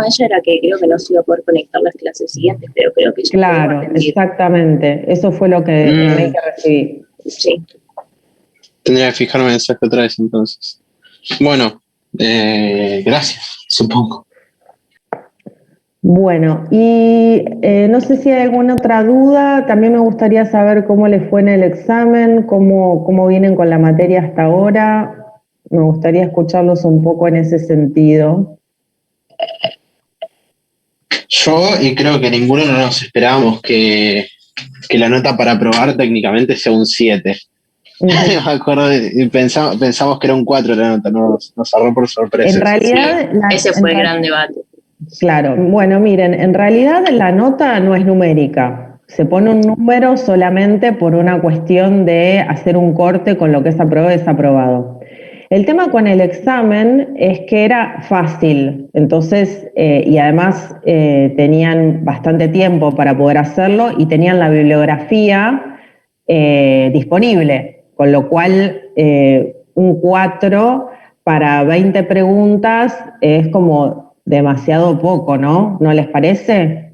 ella era que creo que no se iba a poder conectar las clases siguientes, pero creo que ella Claro, exactamente. Eso fue lo que el mail que recibí. Sí. Tendría que fijarme en el mensaje otra vez entonces. Bueno, gracias, supongo. Bueno, y no sé si hay alguna otra duda. También me gustaría saber cómo les fue en el examen, cómo vienen con la materia hasta ahora. Me gustaría escucharlos un poco en ese sentido. Yo y creo que ninguno no nos esperábamos que la nota para aprobar técnicamente sea un 7. Me acuerdo, pensamos que era un 4 la nota, nos agarró por sorpresa. En realidad, ese fue el gran debate. Claro, bueno, miren, en realidad la nota no es numérica. Se pone un número solamente por una cuestión de hacer un corte con lo que es aprobado y desaprobado. El tema con el examen es que era fácil, entonces, y además tenían bastante tiempo para poder hacerlo y tenían la bibliografía disponible, con lo cual un 4 para 20 preguntas es como demasiado poco, ¿no? ¿No les parece?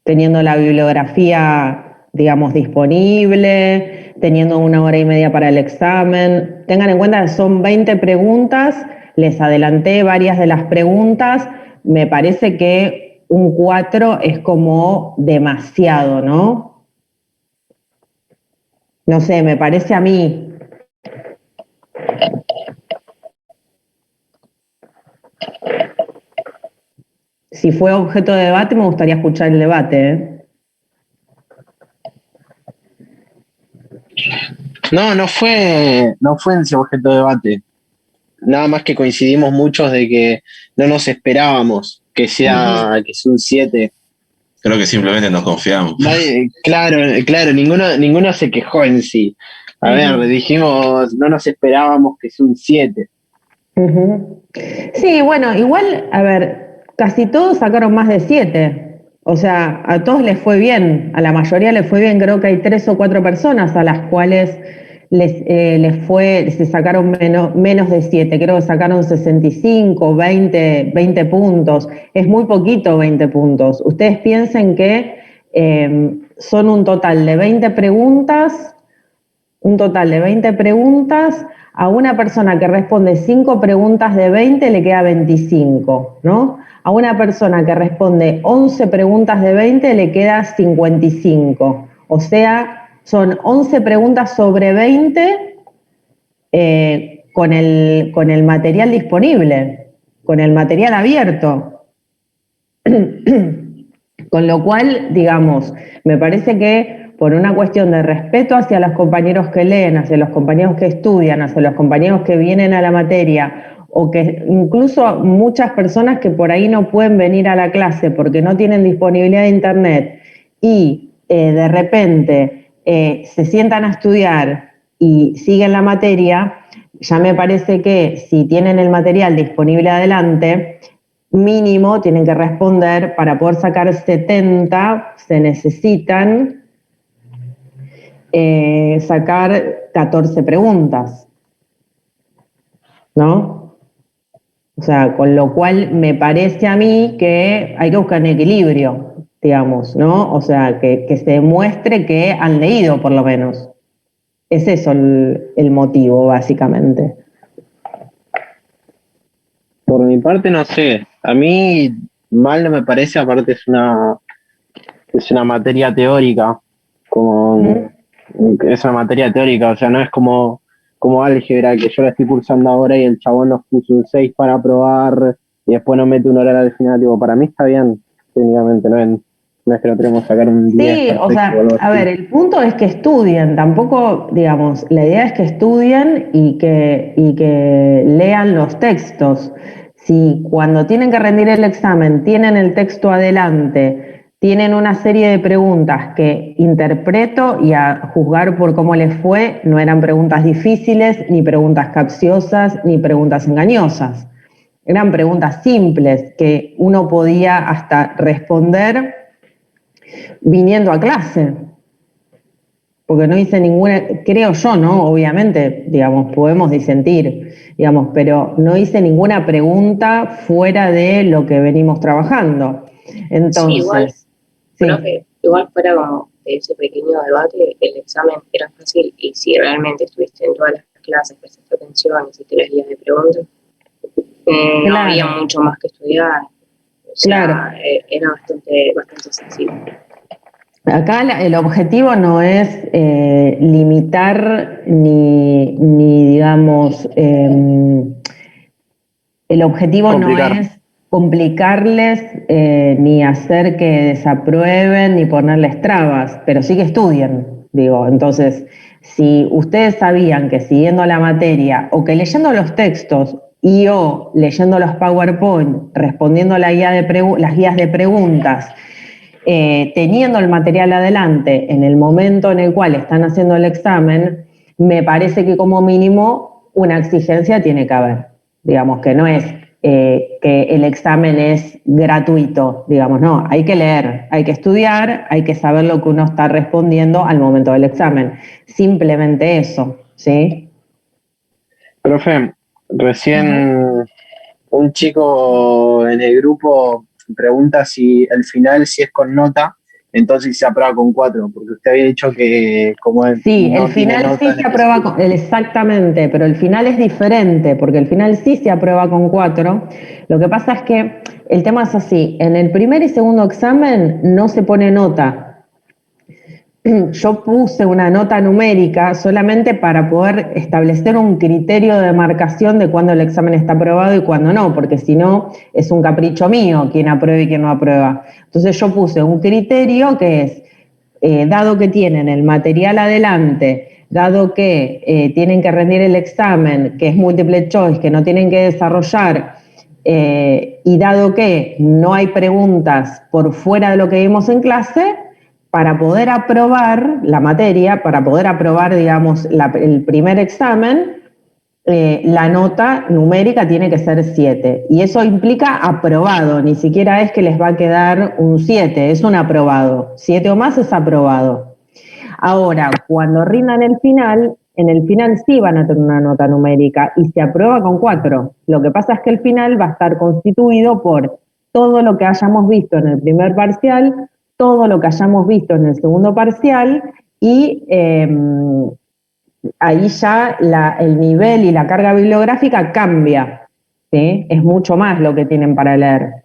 Teniendo la bibliografía, digamos, disponible, teniendo 1 hora y media para el examen. Tengan en cuenta que son 20 preguntas, les adelanté varias de las preguntas, me parece que un 4 es como demasiado, ¿no? No sé, me parece a mí. Si fue objeto de debate, me gustaría escuchar el debate, ¿eh? No fue en ese objeto de debate. Nada más que coincidimos muchos de que no nos esperábamos que sea un 7. Creo que simplemente nos confiamos. Claro, ninguno se quejó en sí. A ver, dijimos, no nos esperábamos que sea un 7. Sí, bueno, igual, a ver, casi todos sacaron más de 7. O sea, a todos les fue bien, a la mayoría les fue bien. Creo que hay 3 o 4 personas a las cuales se sacaron menos de 7. Creo que sacaron 65, 20 puntos. Es muy poquito 20 puntos. Ustedes piensen que son un total de 20 preguntas, a una persona que responde 5 preguntas de 20 le queda 25, ¿no? A una persona que responde 11 preguntas de 20 le queda 55. O sea, son 11 preguntas sobre 20 con el material disponible, con el material abierto. Con lo cual, digamos, me parece que por una cuestión de respeto hacia los compañeros que leen, hacia los compañeros que estudian, hacia los compañeros que vienen a la materia, o que incluso muchas personas que por ahí no pueden venir a la clase porque no tienen disponibilidad de internet y de repente se sientan a estudiar y siguen la materia, ya me parece que si tienen el material disponible adelante, mínimo tienen que responder. Para poder sacar 70 se necesitan sacar 14 preguntas, ¿no? O sea, con lo cual me parece a mí que hay que buscar un equilibrio, digamos, ¿no? O sea, que se demuestre que han leído por lo menos. Es eso el motivo, básicamente. Por mi parte, no sé. A mí mal no me parece, aparte es una materia teórica. Es una materia teórica, o sea, no es como álgebra, que yo la estoy cursando ahora y el chabón nos puso un 6 para aprobar y después nos mete un oral al final. Digo, para mí está bien, técnicamente, no es que no tenemos que sacar un 10. Sí, o sea, a ver, el punto es que estudien, tampoco, digamos, la idea es que estudien y que lean los textos. Si cuando tienen que rendir el examen tienen el texto adelante, tienen una serie de preguntas que interpreto y a juzgar por cómo les fue, no eran preguntas difíciles, ni preguntas capciosas, ni preguntas engañosas. Eran preguntas simples que uno podía hasta responder viniendo a clase. porque no hice ninguna, creo yo, ¿no? Obviamente, digamos, podemos disentir, digamos, pero no hice ninguna pregunta fuera de lo que venimos trabajando. Entonces, Profe, igual fuera como de ese pequeño debate, el examen era fácil y si realmente estuviste en todas las clases, prestaste atención, hiciste las guías de preguntas, no claro, había mucho más que estudiar. O sea, claro. era bastante sencillo. Acá el objetivo no es limitar ni digamos, el objetivo Complicar. no es complicarles ni hacer que desaprueben ni ponerles trabas, pero sí que estudien, digo. Entonces, si ustedes sabían que siguiendo la materia o que leyendo los textos y o leyendo los PowerPoint, respondiendo las guías de preguntas, teniendo el material adelante en el momento en el cual están haciendo el examen, me parece que como mínimo una exigencia tiene que haber. Digamos que no es que el examen es gratuito, digamos, no, hay que leer, hay que estudiar, hay que saber lo que uno está respondiendo al momento del examen. Simplemente eso, ¿sí? Profe, recién un chico en el grupo pregunta si el final, si es con nota, entonces se aprueba con 4, porque usted había dicho que como Sí, el no tiene final nota sí en se aprueba específico. exactamente, pero el final es diferente, porque el final sí se aprueba con 4. Lo que pasa es que el tema es así, en el primer y segundo examen no se pone nota. Yo puse una nota numérica solamente para poder establecer un criterio de marcación de cuándo el examen está aprobado y cuándo no, porque si no es un capricho mío quién aprueba y quién no aprueba. Entonces yo puse un criterio que es, dado que tienen el material adelante, dado que tienen que rendir el examen, que es multiple choice, que no tienen que desarrollar, y dado que no hay preguntas por fuera de lo que vimos en clase, para poder aprobar la materia, para poder aprobar, digamos, el primer examen, la nota numérica tiene que ser 7. Y eso implica aprobado, ni siquiera es que les va a quedar un 7, es un aprobado. 7 o más es aprobado. Ahora, cuando rindan el final, en el final sí van a tener una nota numérica y se aprueba con 4. Lo que pasa es que el final va a estar constituido por todo lo que hayamos visto en el primer parcial, todo lo que hayamos visto en el segundo parcial y ahí ya el nivel y la carga bibliográfica cambia, ¿sí? Es mucho más lo que tienen para leer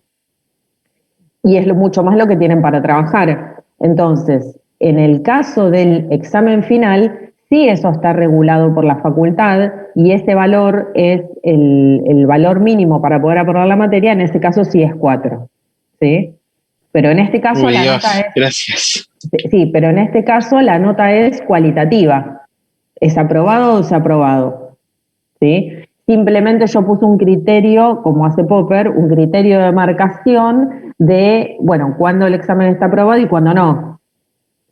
y es mucho más lo que tienen para trabajar. Entonces, en el caso del examen final, sí eso está regulado por la facultad y ese valor es el valor mínimo para poder aprobar la materia, en este caso sí es 4, ¿sí? Pero en este caso Uy, la Dios, nota es, gracias. sí, pero en este caso la nota es cualitativa. ¿Es aprobado o desaprobado? ¿Sí? Simplemente yo puse un criterio, como hace Popper, un criterio de marcación de, bueno, cuándo el examen está aprobado y cuándo no.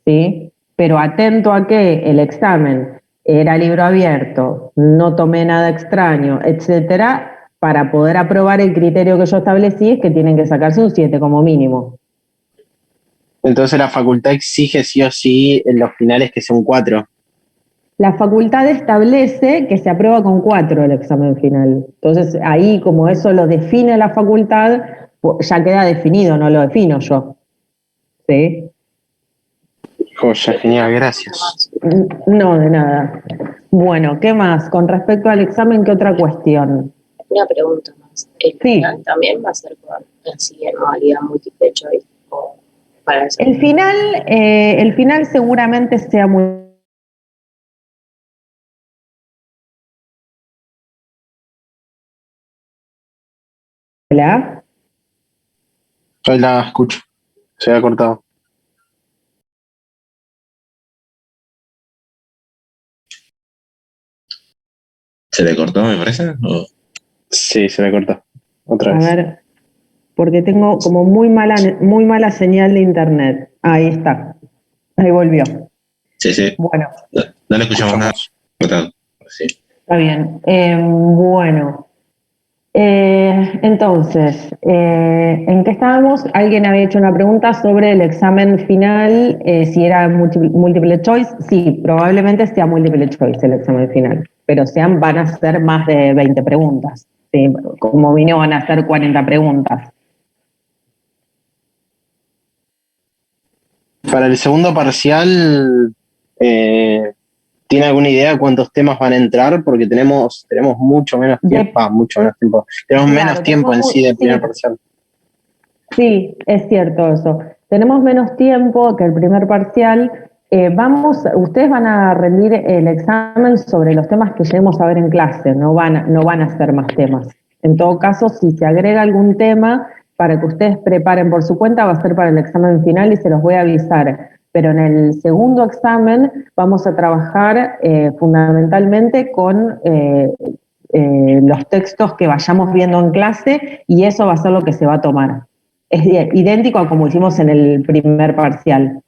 ¿Sí? Pero atento a que el examen era libro abierto, no tomé nada extraño, etcétera, para poder aprobar el criterio que yo establecí es que tienen que sacarse un 7 como mínimo. Entonces la facultad exige sí o sí en los finales que son 4. La facultad establece que se aprueba con 4 el examen final. Entonces, ahí, como eso lo define la facultad, ya queda definido, no lo defino yo. ¿Sí? Joya, genial, gracias. No, de nada. Bueno, ¿qué más? Con respecto al examen, ¿qué otra cuestión? Una pregunta más. ¿El final Sí, también va a ser con así en modalidad múltiple choice o para eso? el final seguramente sea muy... ¿Hola? Ahí la escucho, se ha cortado. ¿Se le cortó, me parece? ¿O? Sí, se me cortó. Otra A vez. ver, porque tengo como muy mala señal de internet. Ahí está. Ahí volvió. Sí, sí. Bueno, No le escuchamos nada. Escuchamos. Cortado. Sí. está bien. Bueno, Entonces, ¿en qué estábamos? Alguien había hecho una pregunta sobre el examen final, si era múltiple choice. Sí, probablemente sea múltiple choice el examen final, pero van a ser más de 20 preguntas. ¿Sí? Como vino, van a ser 40 preguntas. Para el segundo parcial, ¿tiene alguna idea de cuántos temas van a entrar? Porque tenemos mucho menos tiempo, mucho menos tiempo. Tenemos Claro, menos tiempo en sí de primer parcial. Sí, es cierto eso. Tenemos menos tiempo que el primer parcial. Ustedes van a rendir el examen sobre los temas que lleguemos a ver en clase, no van a hacer más temas. En todo caso, si se agrega algún tema para que ustedes preparen por su cuenta, va a ser para el examen final y se los voy a avisar. Pero en el segundo examen vamos a trabajar fundamentalmente con los textos que vayamos viendo en clase y eso va a ser lo que se va a tomar. Es idéntico a como hicimos en el primer parcial.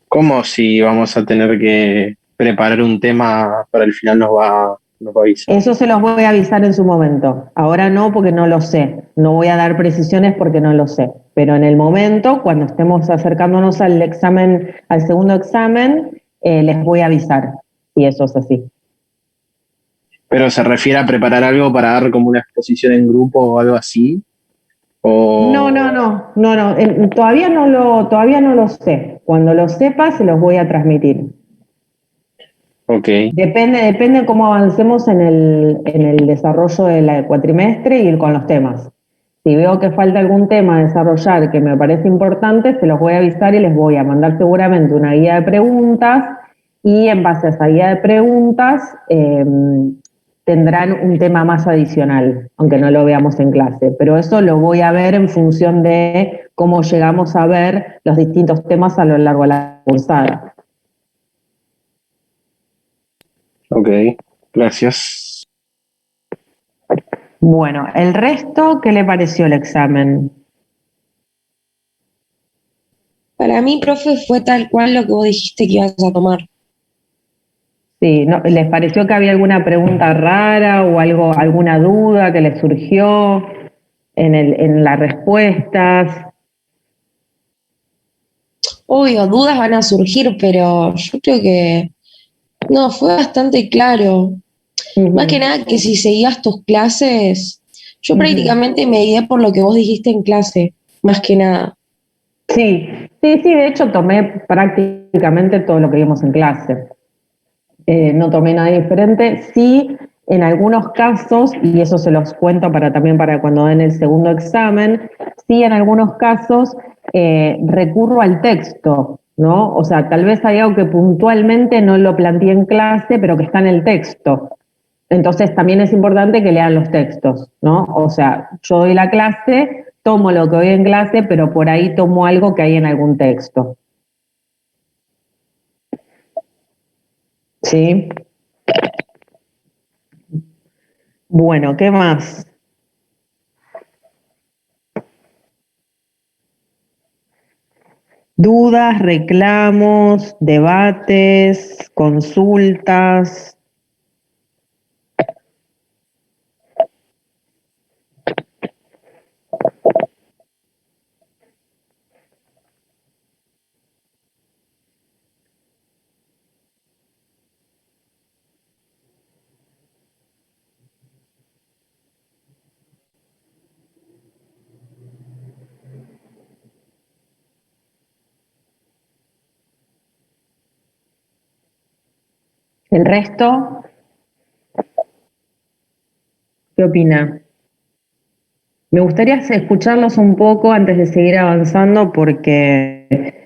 ¿Cómo si vamos a tener que preparar un tema para el final nos va a avisar? Eso se los voy a avisar en su momento. Ahora no, porque no lo sé. No voy a dar precisiones porque no lo sé. Pero en el momento, cuando estemos acercándonos al examen, al segundo examen, les voy a avisar si eso es así. ¿Pero se refiere a preparar algo para dar como una exposición en grupo o algo así? ¿O... No. Todavía no lo sé. Cuando lo sepa, se los voy a transmitir. Ok. Depende cómo avancemos en el desarrollo del cuatrimestre y con los temas. Si veo que falta algún tema a desarrollar que me parece importante, se los voy a avisar y les voy a mandar seguramente una guía de preguntas y en base a esa guía de preguntas tendrán un tema más adicional, aunque no lo veamos en clase. Pero eso lo voy a ver en función de cómo llegamos a ver los distintos temas a lo largo de la cursada. Ok, gracias. Bueno, el resto, ¿qué le pareció el examen? Para mí, profe, fue tal cual lo que vos dijiste que ibas a tomar. Sí, ¿les pareció que había alguna pregunta rara o alguna duda que les surgió en las respuestas? Obvio, dudas van a surgir, pero yo creo que no, fue bastante claro. Más que nada que si seguías tus clases, yo prácticamente me guié por lo que vos dijiste en clase, más que nada. Sí, de hecho tomé prácticamente todo lo que vimos en clase. No tomé nada diferente. Sí, en algunos casos, y eso se los cuento también para cuando den el segundo examen, sí, en algunos casos recurro al texto, ¿no? O sea, tal vez hay algo que puntualmente no lo planteé en clase, pero que está en el texto. Entonces también es importante que lean los textos, ¿no? O sea, yo doy la clase, tomo lo que doy en clase, pero por ahí tomo algo que hay en algún texto. ¿Sí? Bueno, ¿qué más? Dudas, reclamos, debates, consultas. ¿El resto? ¿Qué opina? Me gustaría escucharlos un poco antes de seguir avanzando porque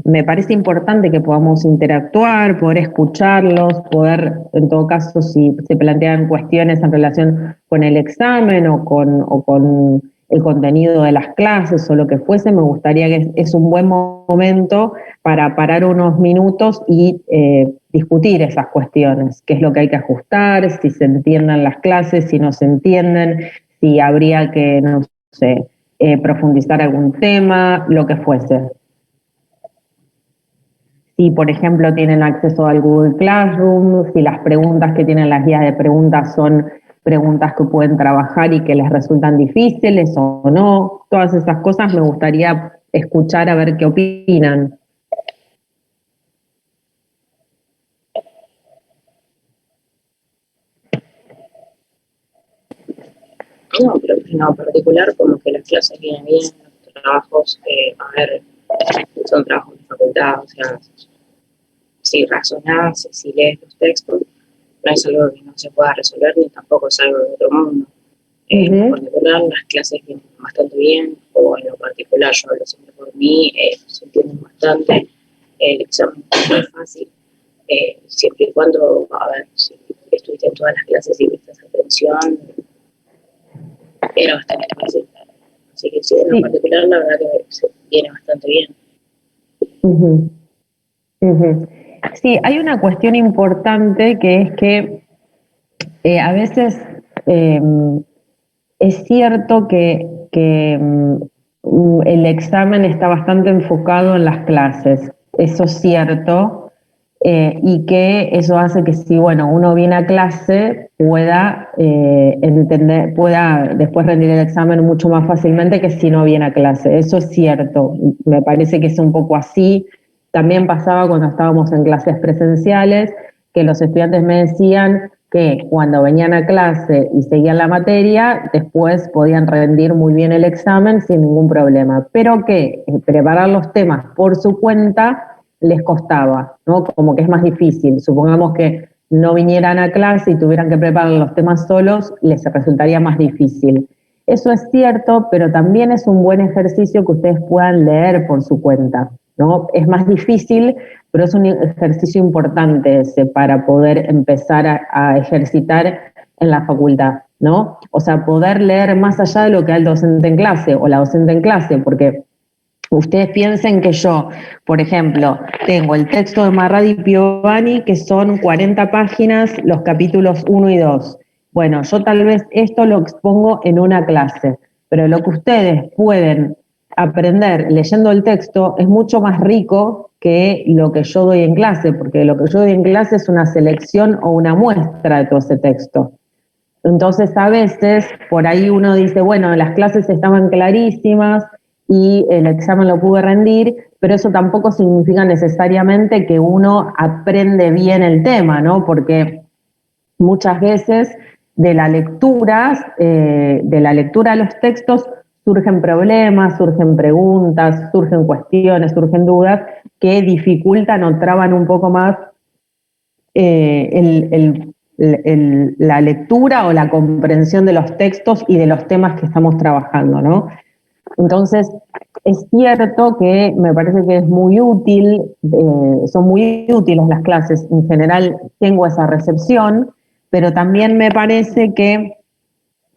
me parece importante que podamos interactuar, poder escucharlos, poder, en todo caso, si se plantean cuestiones en relación con el examen o con el contenido de las clases o lo que fuese, me gustaría que es un buen momento para parar unos minutos y discutir esas cuestiones, qué es lo que hay que ajustar, si se entiendan las clases, si no se entienden, si habría que, no sé, profundizar algún tema, lo que fuese. Si, por ejemplo, tienen acceso al Google Classroom, si las preguntas que tienen las guías de preguntas son preguntas que pueden trabajar y que les resultan difíciles o no. Todas esas cosas me gustaría escuchar a ver qué opinan. No, pero en particular como que las clases vienen bien, los trabajos, a ver, son trabajos de facultad, o sea, si razonás, si lees los textos, no es algo que no se pueda resolver ni tampoco es algo de otro mundo. En particular, las clases vienen bastante bien, o en lo particular, yo hablo siempre por mí, se entienden bastante, el examen es muy fácil, siempre y cuando, a ver, si estuviste en todas las clases y prestas atención, era bastante fácil. Así que sí, en lo particular, la verdad que se viene bastante bien. Uh-huh. Uh-huh. Sí, hay una cuestión importante que es que a veces es cierto que el examen está bastante enfocado en las clases, eso es cierto, y que eso hace que si uno viene a clase pueda entender, pueda después rendir el examen mucho más fácilmente que si no viene a clase, eso es cierto, me parece que es un poco así. También pasaba cuando estábamos en clases presenciales, que los estudiantes me decían que cuando venían a clase y seguían la materia, después podían rendir muy bien el examen sin ningún problema, pero que preparar los temas por su cuenta les costaba, ¿no? Como que es más difícil. Supongamos que no vinieran a clase y tuvieran que preparar los temas solos, les resultaría más difícil. Eso es cierto, pero también es un buen ejercicio que ustedes puedan leer por su cuenta, ¿no? Es más difícil, pero es un ejercicio importante ese para poder empezar a ejercitar en la facultad, ¿no? O sea, poder leer más allá de lo que da el docente en clase o la docente en clase, porque ustedes piensen que yo, por ejemplo, tengo el texto de Marradi Piovani, que son 40 páginas, los capítulos 1 y 2. Bueno, yo tal vez esto lo expongo en una clase, pero lo que ustedes pueden aprender leyendo el texto es mucho más rico que lo que yo doy en clase, porque lo que yo doy en clase es una selección o una muestra de todo ese texto. Entonces, a veces, por ahí uno dice, bueno, las clases estaban clarísimas y el examen lo pude rendir, pero eso tampoco significa necesariamente que uno aprende bien el tema, ¿no? Porque muchas veces de la lectura de los textos surgen problemas, surgen preguntas, surgen cuestiones, surgen dudas que dificultan o traban un poco más la lectura o la comprensión de los textos y de los temas que estamos trabajando, ¿no? Entonces, es cierto que me parece que es muy útil, son muy útiles las clases, en general tengo esa recepción, pero también me parece que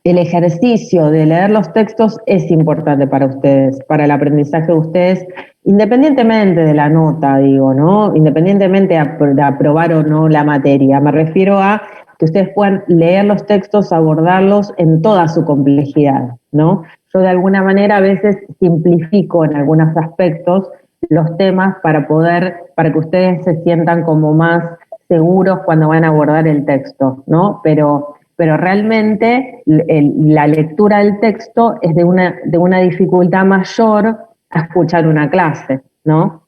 el ejercicio de leer los textos es importante para ustedes, para el aprendizaje de ustedes, independientemente de la nota, digo, ¿no? Independientemente de aprobar o no la materia. Me refiero a que ustedes puedan leer los textos, abordarlos en toda su complejidad, ¿no? Yo de alguna manera a veces simplifico en algunos aspectos los temas para que ustedes se sientan como más seguros cuando van a abordar el texto, ¿no? Pero realmente la lectura del texto es de una dificultad mayor a escuchar una clase, ¿no?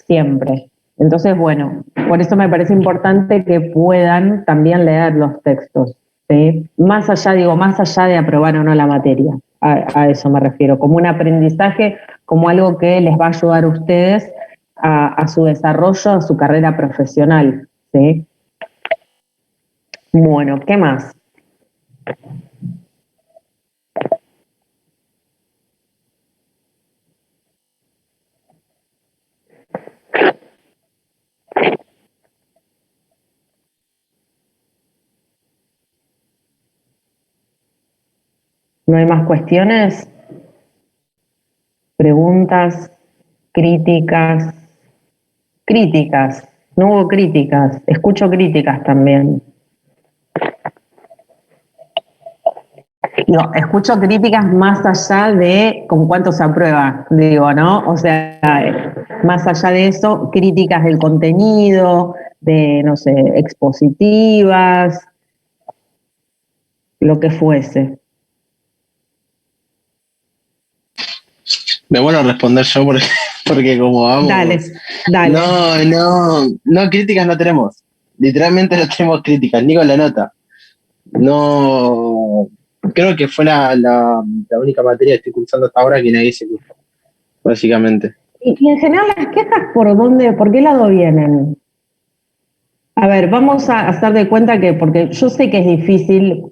Siempre. Entonces, bueno, por eso me parece importante que puedan también leer los textos, ¿sí? Más allá de aprobar o no la materia, a eso me refiero, como un aprendizaje, como algo que les va a ayudar a ustedes a su desarrollo, a su carrera profesional, ¿sí? Bueno, ¿qué más? ¿No hay más cuestiones? ¿Preguntas? ¿Críticas? Críticas. No hubo críticas. Escucho críticas también. No, escucho críticas más allá de con cuánto se aprueba, digo, ¿no? O sea, más allá de eso, críticas del contenido, de, no sé, expositivas. lo que fuese. Me vuelvo a responder yo porque como vamos. Dale. No, críticas no tenemos. Literalmente no tenemos críticas, ni con la nota. No, creo que fue la única materia que estoy cursando hasta ahora que nadie se cursó, básicamente. Y en general las quejas, ¿por qué lado vienen? A ver, vamos a hacer de cuenta que, porque yo sé que es difícil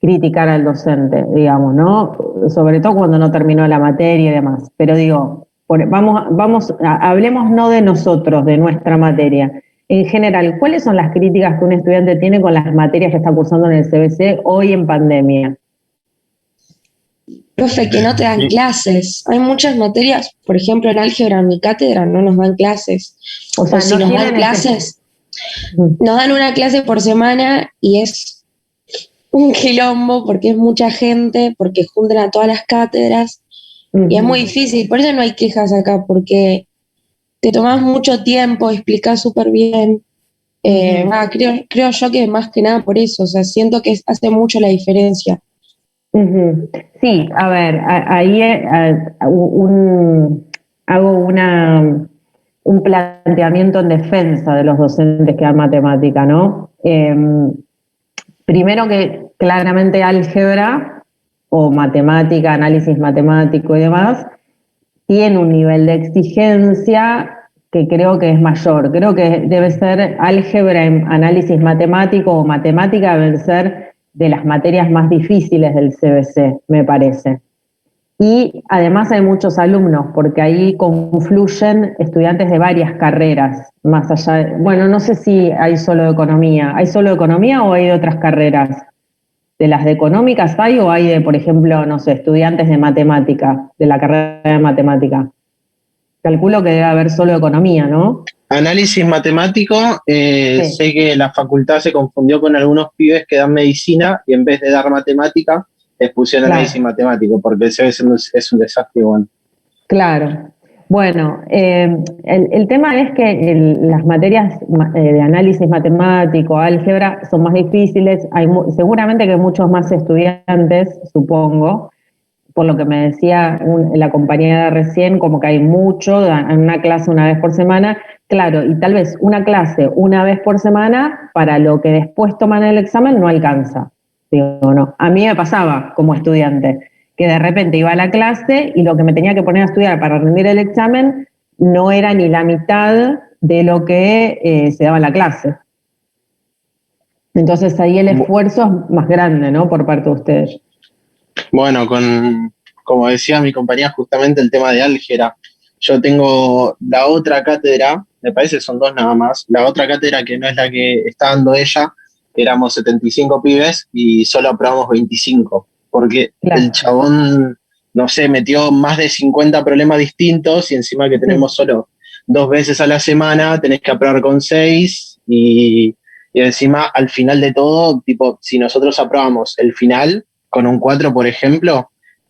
criticar al docente, digamos, ¿no? Sobre todo cuando no terminó la materia y demás. Pero digo, hablemos no de nosotros, de nuestra materia. En general, ¿cuáles son las críticas que un estudiante tiene con las materias que está cursando en el CBC hoy en pandemia? Profe, que no te dan clases. Hay muchas materias, por ejemplo, en álgebra, en mi cátedra, no nos dan clases. O sea, si no nos dan tienen clases, nos dan una clase por semana y es un quilombo porque es mucha gente, porque juntan a todas las cátedras y es muy difícil. Por eso no hay quejas acá, porque te tomás mucho tiempo, explicás súper bien. Creo yo que más que nada por eso, o sea, siento que hace mucho la diferencia. Sí, a ver, ahí hago un planteamiento en defensa de los docentes que dan matemática, ¿no? Primero que claramente álgebra o matemática, análisis matemático y demás, tiene un nivel de exigencia que creo que es mayor. Creo que debe ser álgebra en análisis matemático o matemática deben ser de las materias más difíciles del CBC, me parece. Y además hay muchos alumnos, porque ahí confluyen estudiantes de varias carreras, más allá de, bueno, no sé si hay solo de economía. ¿Hay solo de economía o hay de otras carreras? ¿De las de económicas hay o hay de, por ejemplo, no sé, estudiantes de matemática, de la carrera de matemática? Calculo que debe haber solo economía, ¿no? Análisis matemático, Sí. sé que la facultad se confundió con algunos pibes que dan medicina y en vez de dar matemática, les pusieron análisis matemático, porque el CBC es un desastre igual. Claro. Bueno, el tema es que las materias de análisis matemático, álgebra, son más difíciles. Hay seguramente que muchos más estudiantes, supongo, por lo que me decía la compañera recién, como que hay mucho, en una clase una vez por semana. Claro, y tal vez una clase una vez por semana, para lo que después toman el examen, no alcanza. Digo, no. A mí me pasaba como estudiante, que de repente iba a la clase y lo que me tenía que poner a estudiar para rendir el examen no era ni la mitad de lo que se daba en la clase. Entonces ahí el esfuerzo es más grande, ¿no? Por parte de ustedes. Bueno, como decía mi compañía, justamente el tema de álgebra. Yo tengo la otra cátedra, me parece que son dos nada más, la otra cátedra que no es la que está dando ella, éramos 75 pibes y solo aprobamos 25, porque el chabón, no sé, metió más de 50 problemas distintos y encima que tenemos solo 2 veces a la semana, tenés que aprobar con 6 y encima al final de todo, tipo, si nosotros aprobamos el final con un 4, por ejemplo,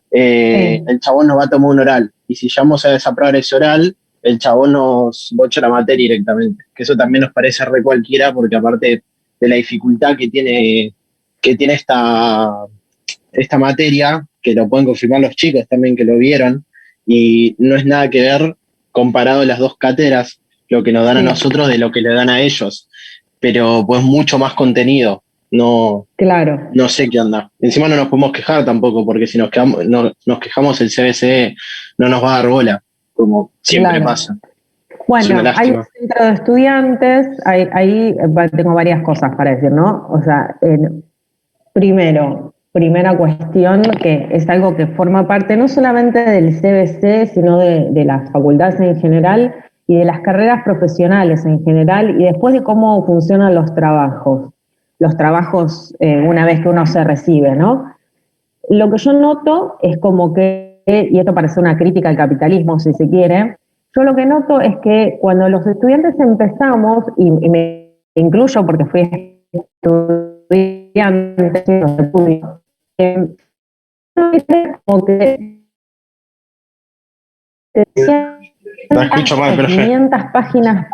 el chabón nos va a tomar un oral. Y si llegamos a desaprobar ese oral, el chabón nos bocha la materia directamente. Que eso también nos parece re cualquiera, porque aparte de la dificultad que tiene esta materia, que lo pueden confirmar los chicos también que lo vieron, y no es nada que ver comparado a las dos cátedras, lo que nos dan a nosotros de lo que le dan a ellos. Pero pues mucho más contenido. No sé qué onda. Encima no nos podemos quejar tampoco, porque si nos quejamos el CBC no nos va a dar bola, como siempre pasa. Bueno, hay un centro de estudiantes, ahí tengo varias cosas para decir, ¿no? O sea, primera cuestión, que es algo que forma parte no solamente del CBC, sino de las facultades en general y de las carreras profesionales en general, y después de cómo funcionan los trabajos una vez que uno se recibe, ¿no? Lo que yo noto es como que, y esto parece una crítica al capitalismo si se quiere, yo lo que noto es que cuando los estudiantes empezamos, y me incluyo porque fui estudiante, como que te decían 500 páginas.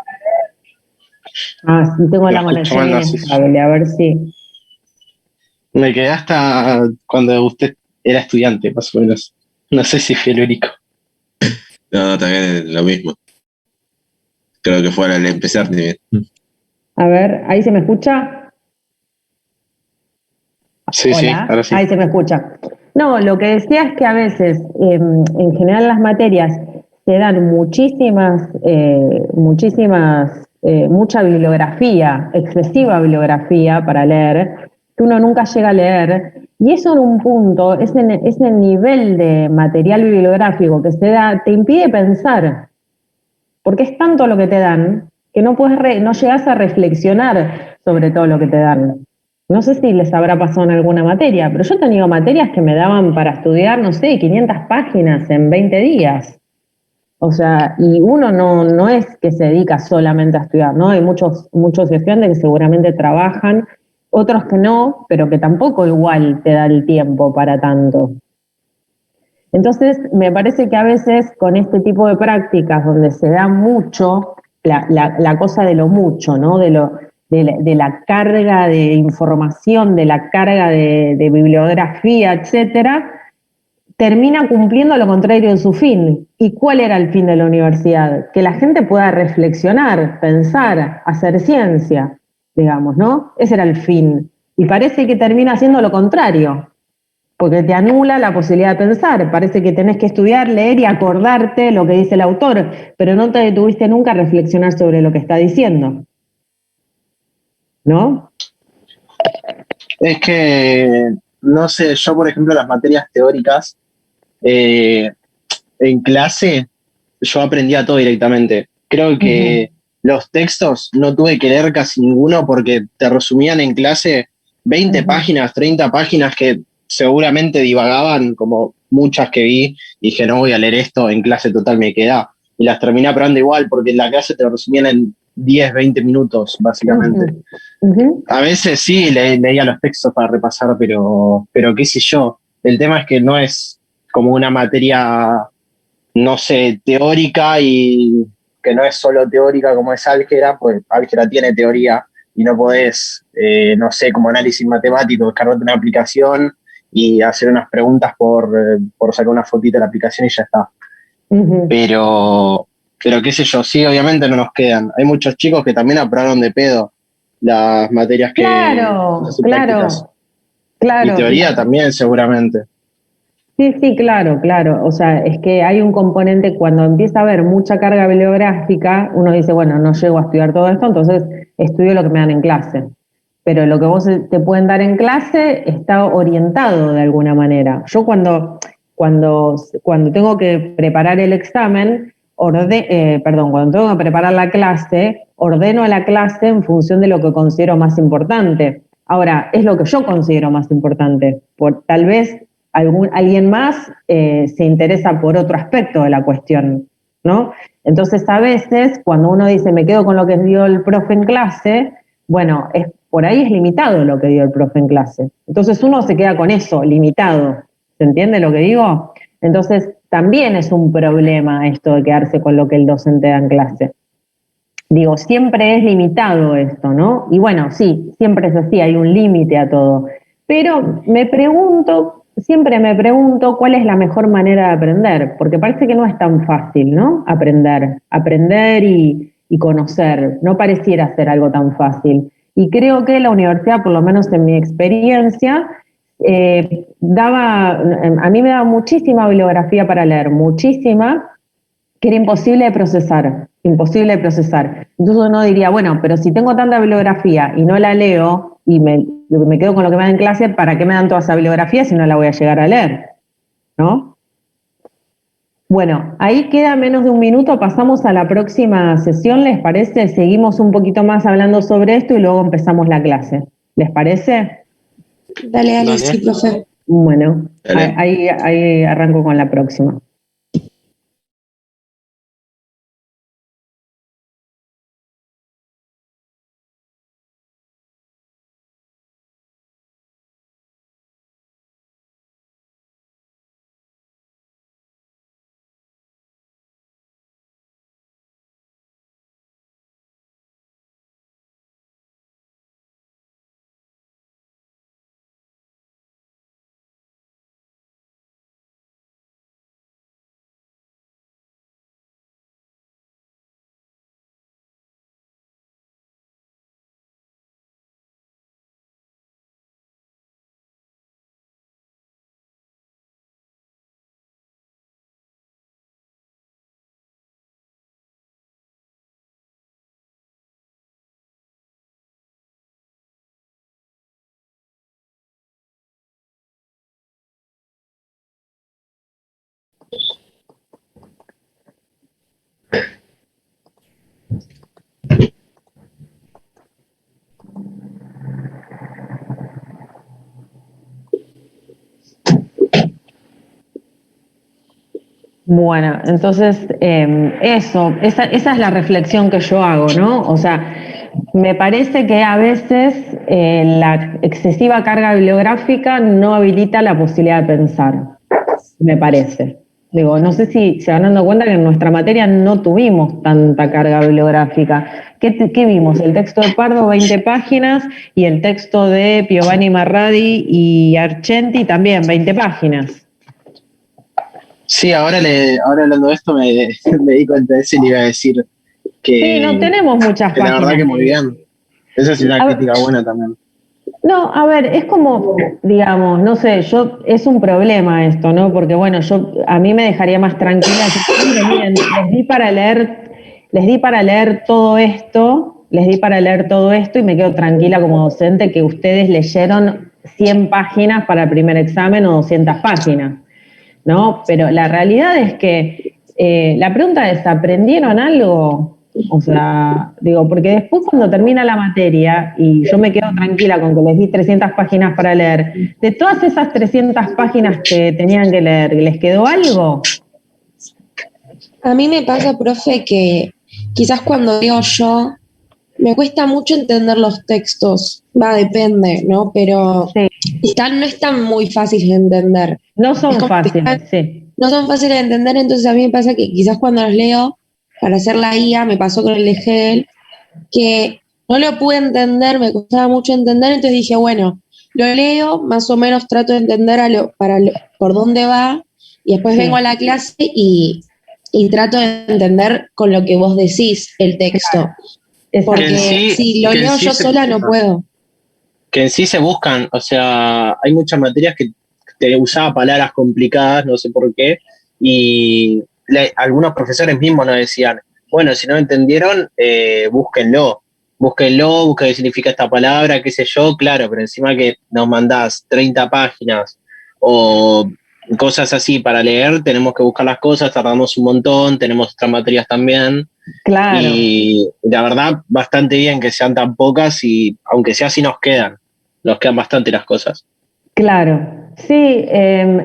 Sí, tengo la conexión inestable, a ver si. Me quedé hasta cuando usted era estudiante, más o menos. No sé si fui el único. No, también es lo mismo. Creo que fue al empezar también. A ver, ¿ahí se me escucha? Sí, sí, Hola, ahora sí. ahí se me escucha. No, lo que decía es que a veces, en general las materias, se dan mucha bibliografía, excesiva bibliografía para leer, que uno nunca llega a leer, y eso en un punto, ese nivel de material bibliográfico que se da, te impide pensar, porque es tanto lo que te dan, que no llegas a reflexionar sobre todo lo que te dan. No sé si les habrá pasado en alguna materia, pero yo he tenido materias que me daban para estudiar, no sé, 500 páginas en 20 días. O sea, y uno no es que se dedica solamente a estudiar, ¿no? Hay muchos estudiantes que seguramente trabajan, otros que no, pero que tampoco igual te da el tiempo para tanto. Entonces, me parece que a veces con este tipo de prácticas donde se da mucho, la cosa de lo mucho, ¿no? De la carga de información, de la carga de bibliografía, etcétera, termina cumpliendo lo contrario de su fin. ¿Y cuál era el fin de la universidad? Que la gente pueda reflexionar, pensar, hacer ciencia, digamos, ¿no? Ese era el fin. Y parece que termina siendo lo contrario, porque te anula la posibilidad de pensar. Parece que tenés que estudiar, leer y acordarte lo que dice el autor, pero no te detuviste nunca a reflexionar sobre lo que está diciendo, ¿no? Es que, no sé, yo por ejemplo las materias teóricas, eh, en clase yo aprendía todo directamente. Creo que los textos no tuve que leer casi ninguno porque te resumían en clase 20 páginas, 30 páginas que seguramente divagaban como muchas que vi y dije no voy a leer esto, en clase total me queda. Y las terminé aprobando igual porque en la clase te lo resumían en 10 20 minutos básicamente. A veces sí leía los textos para repasar, pero qué sé yo. El tema es que no es como una materia, no sé, teórica y que no es solo teórica como es álgebra, pues álgebra tiene teoría y no podés, no sé, como análisis matemático, descargarte una aplicación y hacer unas preguntas por sacar una fotita de la aplicación y ya está. Pero qué sé yo, sí, obviamente no nos quedan. Hay muchos chicos que también aprobaron de pedo las materias que Claro, las prácticas. claro, Y claro. teoría también, seguramente. Sí, sí, claro, claro. O sea, es que hay un componente, cuando empieza a haber mucha carga bibliográfica, uno dice, bueno, no llego a estudiar todo esto, entonces estudio lo que me dan en clase. Pero lo que vos te pueden dar en clase está orientado de alguna manera. Yo cuando tengo que preparar el examen, cuando tengo que preparar la clase, ordeno la clase en función de lo que considero más importante. Ahora, es lo que yo considero más importante. Tal vez alguien más se interesa por otro aspecto de la cuestión, ¿no? Entonces, a veces, cuando uno dice, me quedo con lo que dio el profe en clase, bueno, por ahí es limitado lo que dio el profe en clase. Entonces, uno se queda con eso, limitado. ¿Se entiende lo que digo? Entonces, también es un problema esto de quedarse con lo que el docente da en clase. Digo, siempre es limitado esto, ¿no? Y bueno, sí, siempre es así, hay un límite a todo. Pero siempre me pregunto cuál es la mejor manera de aprender, porque parece que no es tan fácil, ¿no? Aprender y conocer, no pareciera ser algo tan fácil. Y creo que la universidad, por lo menos en mi experiencia, a mí me daba muchísima bibliografía para leer, muchísima, que era imposible de procesar, imposible de procesar. Entonces uno diría, bueno, pero si tengo tanta bibliografía y no la leo y me quedo con lo que me dan en clase, ¿para qué me dan toda esa bibliografía si no la voy a llegar a leer? ¿No? Bueno, ahí queda menos de un minuto, pasamos a la próxima sesión, ¿les parece? Seguimos un poquito más hablando sobre esto y luego empezamos la clase. ¿Les parece? Dale, dale, Dale. sí, profe. Bueno, Dale. ahí arranco con la próxima. Bueno, entonces esa es la reflexión que yo hago, ¿no? O sea, me parece que a veces la excesiva carga bibliográfica no habilita la posibilidad de pensar, me parece. Digo, no sé si se van dando cuenta que en nuestra materia no tuvimos tanta carga bibliográfica. ¿Qué vimos? El texto de Pardo, 20 páginas, y el texto de Piovani Marradi y Argenti también, 20 páginas. Sí, ahora hablando de esto me di cuenta de eso y le iba a decir que, Sí, no tenemos muchas que la páginas. verdad que muy bien. Esa es una crítica buena también. No, a ver, es como, digamos, no sé, es un problema esto, ¿no? Porque bueno, a mí me dejaría más tranquila. Miren, les di para leer todo esto y me quedo tranquila como docente que ustedes leyeron 100 páginas para el primer examen o 200 páginas, ¿no? Pero la realidad es que la pregunta es, ¿aprendieron algo? O sea, digo, porque después cuando termina la materia y yo me quedo tranquila con que les di 300 páginas para leer, de todas esas 300 páginas que tenían que leer, ¿les quedó algo? A mí me pasa, profe, que quizás cuando leo yo, me cuesta mucho entender los textos. Depende, ¿no? Pero Sí, no están muy fáciles de entender. no Es son como que fáciles, sí. no son fáciles de entender, entonces a mí me pasa que quizás cuando los leo para hacer la IA, me pasó con el de Hegel, que no lo pude entender, me costaba mucho entender, entonces dije, bueno, lo leo, más o menos trato de entender por dónde va, y después Sí. vengo a la clase y trato de entender con lo que vos decís el texto. Exacto. Porque si lo leo yo sola no puedo. Que en sí se buscan, o sea, hay muchas materias que te usaba palabras complicadas, no sé por qué, y algunos profesores mismos nos decían, bueno, si no entendieron, búsquenlo, busquen qué significa esta palabra, qué sé yo, claro, pero encima que nos mandás 30 páginas o cosas así para leer, tenemos que buscar las cosas, tardamos un montón, tenemos otras materias también. Claro. Y la verdad, bastante bien que sean tan pocas y aunque sea así nos quedan bastante las cosas. Claro, sí,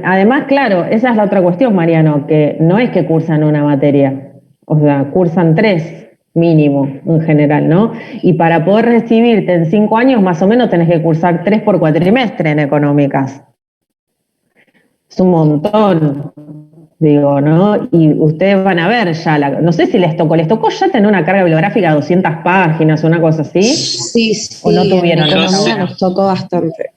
además, claro, esa es la otra cuestión, Mariano, que no es que cursan una materia, o sea, cursan 3 mínimo en general, ¿no? Y para poder recibirte en 5 años, más o menos tenés que cursar 3 por cuatrimestre en económicas. Es un montón, digo, ¿no? Y ustedes van a ver ya, no sé si les tocó ya tener una carga bibliográfica de 200 páginas, una cosa así. Sí, ¿O no tuvieron en economía nos tocó bastante.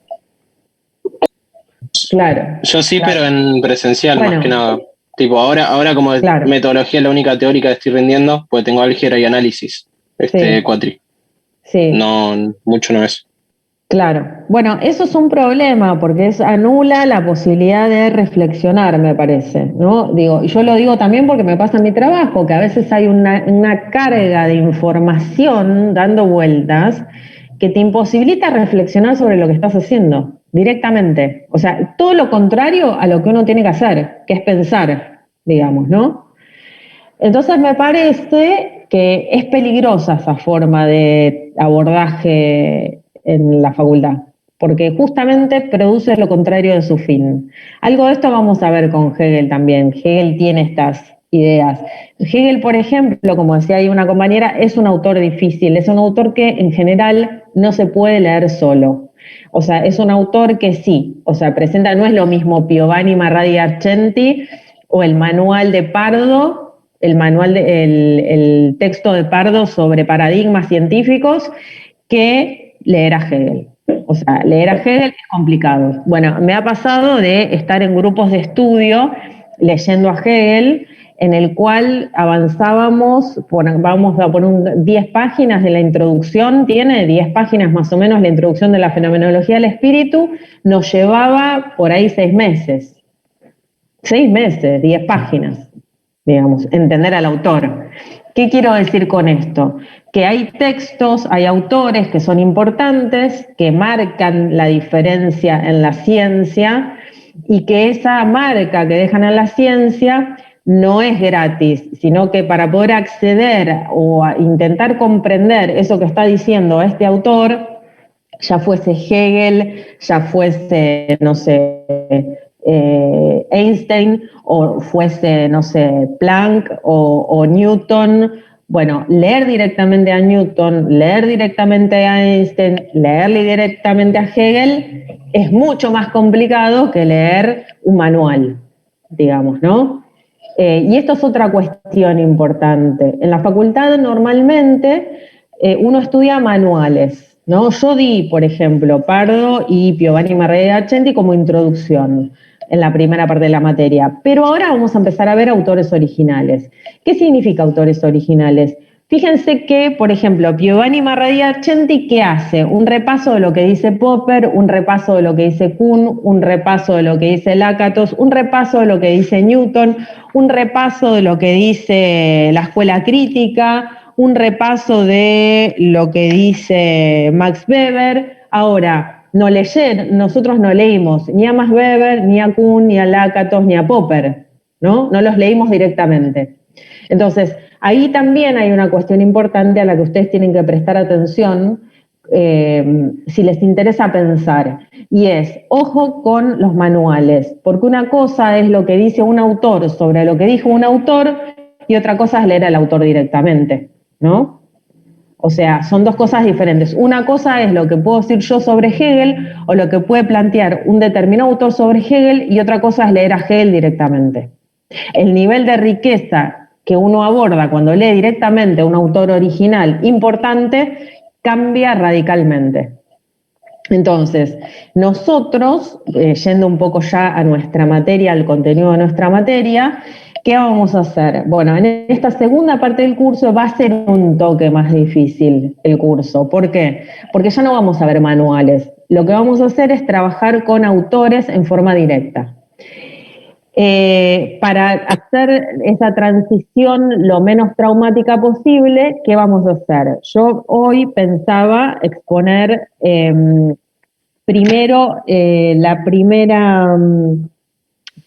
Claro. Yo sí, claro. pero en presencial, Bueno, más que nada. Tipo, ahora como claro. metodología es la única teórica que estoy rindiendo, pues tengo álgebra y análisis, Sí. cuatri. Sí. No, mucho no es. Claro. Bueno, eso es un problema porque anula la posibilidad de reflexionar, me parece, ¿no? Digo, yo lo digo también porque me pasa en mi trabajo, que a veces hay una carga de información dando vueltas que te imposibilita reflexionar sobre lo que estás haciendo directamente. O sea, todo lo contrario a lo que uno tiene que hacer, que es pensar, digamos, ¿no? Entonces me parece que es peligrosa esa forma de abordaje en la facultad, porque justamente produce lo contrario de su fin. Algo de esto vamos a ver con Hegel también. Hegel tiene estas ideas. Hegel, por ejemplo, como decía ahí una compañera, es un autor difícil, es un autor que en general no se puede leer solo. O sea, es un autor que sí, o sea, presenta, no es lo mismo Piovani, Marradi, Argenti o el manual de Pardo, el texto de Pardo sobre paradigmas científicos, que leer a Hegel. O sea, leer a Hegel es complicado. Bueno, me ha pasado de estar en grupos de estudio leyendo a Hegel, en el cual avanzábamos, vamos a poner 10 páginas de la introducción, tiene 10 páginas más o menos la introducción de la fenomenología del espíritu, nos llevaba por ahí 6 meses. 6 meses, 10 páginas, digamos, entender al autor. ¿Qué quiero decir con esto? Que hay textos, hay autores que son importantes, que marcan la diferencia en la ciencia y que esa marca que dejan en la ciencia no es gratis, sino que para poder acceder o a intentar comprender eso que está diciendo este autor, ya fuese Hegel, ya fuese, no sé, Einstein o fuese, no sé, Planck o Newton. Bueno, leer directamente a Newton, leer directamente a Einstein, leerle directamente a Hegel es mucho más complicado que leer un manual, digamos, ¿no? Y esto es otra cuestión importante. En la facultad normalmente uno estudia manuales, ¿no? Yo di, por ejemplo, Pardo y Piovani Marradi Argenti como introducción en la primera parte de la materia, pero ahora vamos a empezar a ver autores originales. ¿Qué significa autores originales? Fíjense que, por ejemplo, Piovani Marradi Argenti, ¿qué hace? Un repaso de lo que dice Popper, un repaso de lo que dice Kuhn, un repaso de lo que dice Lakatos, un repaso de lo que dice Newton, un repaso de lo que dice la escuela crítica, un repaso de lo que dice Max Weber. Ahora, nosotros no leímos ni a Max Weber, ni a Kuhn, ni a Lakatos, ni a Popper, ¿no? No los leímos directamente. Entonces, ahí también hay una cuestión importante a la que ustedes tienen que prestar atención si les interesa pensar, y es, ojo con los manuales, porque una cosa es lo que dice un autor sobre lo que dijo un autor y otra cosa es leer al autor directamente, ¿no? O sea, son dos cosas diferentes. Una cosa es lo que puedo decir yo sobre Hegel o lo que puede plantear un determinado autor sobre Hegel y otra cosa es leer a Hegel directamente. El nivel de riqueza que uno aborda cuando lee directamente a un autor original importante cambia radicalmente. Entonces, nosotros, yendo un poco ya a nuestra materia, al contenido de nuestra materia, ¿qué vamos a hacer? Bueno, en esta segunda parte del curso va a ser un toque más difícil el curso. ¿Por qué? Porque ya no vamos a ver manuales. Lo que vamos a hacer es trabajar con autores en forma directa. Para hacer esa transición lo menos traumática posible, ¿qué vamos a hacer? Yo hoy pensaba exponer primero la primera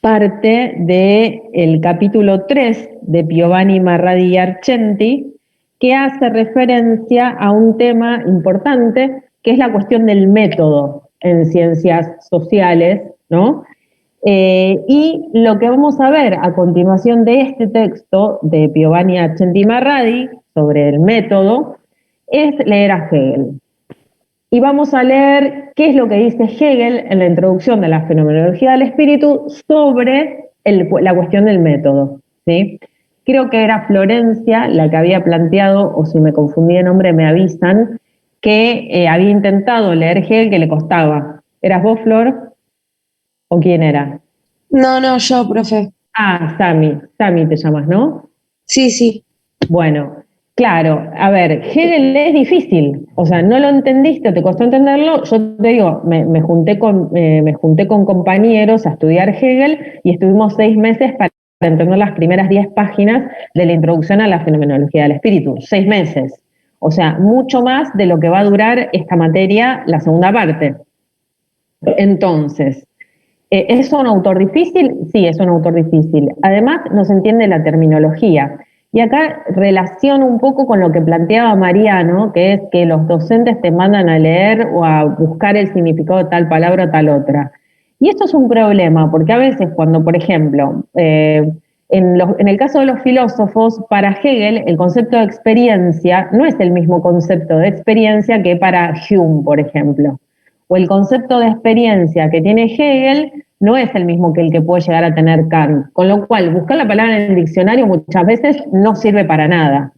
parte del capítulo 3 de Piovani Marradi Argenti, que hace referencia a un tema importante, que es la cuestión del método en ciencias sociales, ¿no? Y lo que vamos a ver a continuación de este texto de Piovani Argenti Marradi sobre el método es leer a Hegel. Y vamos a leer qué es lo que dice Hegel en la introducción de la fenomenología del espíritu sobre la cuestión del método, ¿sí? Creo que era Florencia la que había planteado, o si me confundí de nombre me avisan, que había intentado leer Hegel que le costaba. ¿Eras vos, Flor? ¿O quién era? No, yo, profe. Ah, Sami te llamas, ¿no? Sí. Bueno, claro, a ver, Hegel es difícil, o sea, no lo entendiste, te costó entenderlo, yo te digo, me junté con compañeros a estudiar Hegel y estuvimos 6 meses para entender las primeras 10 páginas de la introducción a la fenomenología del espíritu, 6 meses, o sea, mucho más de lo que va a durar esta materia, la segunda parte. Entonces, ¿es un autor difícil? Sí, es un autor difícil. Además, no se entiende la terminología. Y acá relaciono un poco con lo que planteaba Mariano, que es que los docentes te mandan a leer o a buscar el significado de tal palabra o tal otra. Y esto es un problema, porque a veces cuando, por ejemplo, en el caso de los filósofos, para Hegel el concepto de experiencia no es el mismo concepto de experiencia que para Hume, por ejemplo. O el concepto de experiencia que tiene Hegel no es el mismo que el que puede llegar a tener Kant. Con lo cual, buscar la palabra en el diccionario muchas veces no sirve para nada.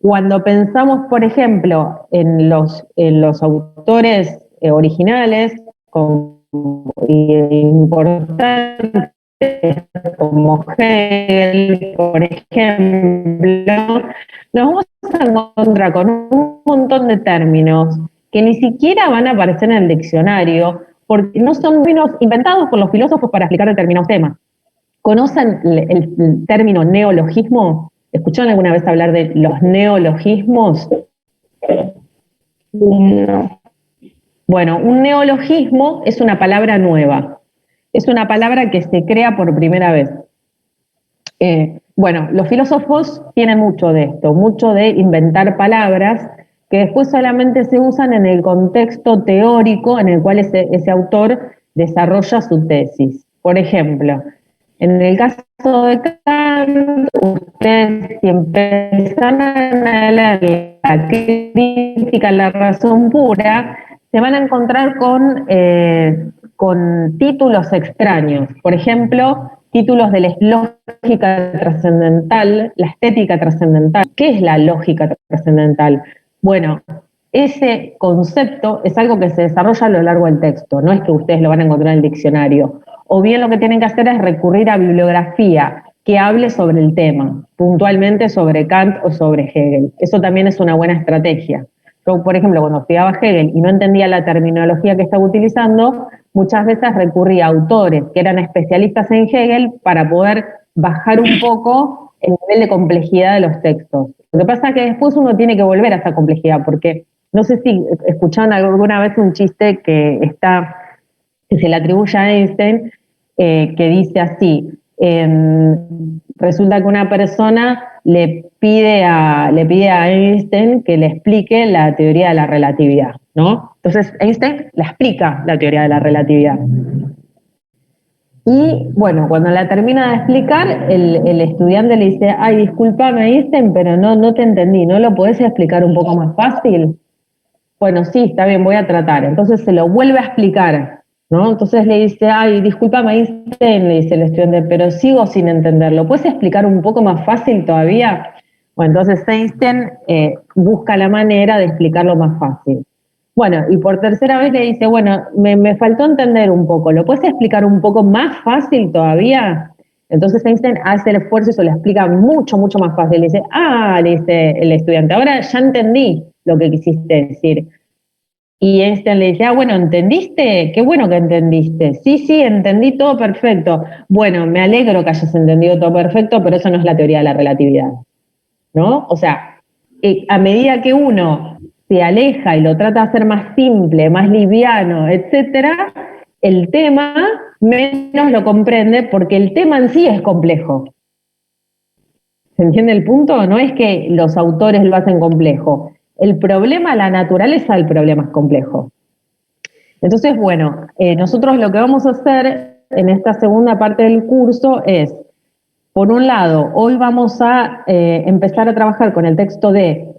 Cuando pensamos, por ejemplo, en los autores originales, importantes como Hegel, por ejemplo, nos vamos a encontrar con un montón de términos que ni siquiera van a aparecer en el diccionario, porque no son términos inventados por los filósofos para explicar determinados temas. ¿Conocen el término neologismo? ¿Escucharon alguna vez hablar de los neologismos? No. Bueno, un neologismo es una palabra nueva. Es una palabra que se crea por primera vez. Bueno, los filósofos tienen mucho de esto, mucho de inventar palabras que después solamente se usan en el contexto teórico en el cual ese autor desarrolla su tesis. Por ejemplo, en el caso de Kant, ustedes si empiezan a leer la crítica a la razón pura, se van a encontrar con títulos extraños. Por ejemplo, títulos de la lógica trascendental, la estética trascendental. ¿Qué es la lógica trascendental? Bueno, ese concepto es algo que se desarrolla a lo largo del texto, no es que ustedes lo van a encontrar en el diccionario. O bien lo que tienen que hacer es recurrir a bibliografía que hable sobre el tema, puntualmente sobre Kant o sobre Hegel. Eso también es una buena estrategia. Yo, por ejemplo, cuando estudiaba Hegel y no entendía la terminología que estaba utilizando, muchas veces recurría a autores que eran especialistas en Hegel para poder bajar un poco el nivel de complejidad de los textos. Lo que pasa es que después uno tiene que volver a esa complejidad, porque no sé si escucharon alguna vez un chiste que se le atribuye a Einstein, que dice así, resulta que una persona le pide a Einstein que le explique la teoría de la relatividad, ¿no? Entonces Einstein le explica la teoría de la relatividad. Y bueno, cuando la termina de explicar, el estudiante le dice, ay, discúlpame Einstein, pero no te entendí, ¿no lo podés explicar un poco más fácil? Bueno, sí, está bien, voy a tratar. Entonces se lo vuelve a explicar, ¿no? Entonces le dice, ay, discúlpame Einstein, le dice el estudiante, pero sigo sin entenderlo. ¿Puedes explicar un poco más fácil todavía? Bueno, entonces Einstein busca la manera de explicarlo más fácil. Bueno, y por tercera vez le dice, bueno, me faltó entender un poco, ¿lo puedes explicar un poco más fácil todavía? Entonces Einstein hace el esfuerzo y se lo explica mucho, mucho más fácil. Le dice el estudiante, ahora ya entendí lo que quisiste decir. Y Einstein le dice, bueno, ¿entendiste? Qué bueno que entendiste. Sí, entendí todo perfecto. Bueno, me alegro que hayas entendido todo perfecto, pero eso no es la teoría de la relatividad, ¿no? O sea, a medida que uno se aleja y lo trata de hacer más simple, más liviano, etcétera, el tema menos lo comprende porque el tema en sí es complejo. ¿Se entiende el punto? No es que los autores lo hacen complejo. El problema, la naturaleza del problema es complejo. Entonces, bueno, nosotros lo que vamos a hacer en esta segunda parte del curso es, por un lado, hoy vamos a empezar a trabajar con el texto de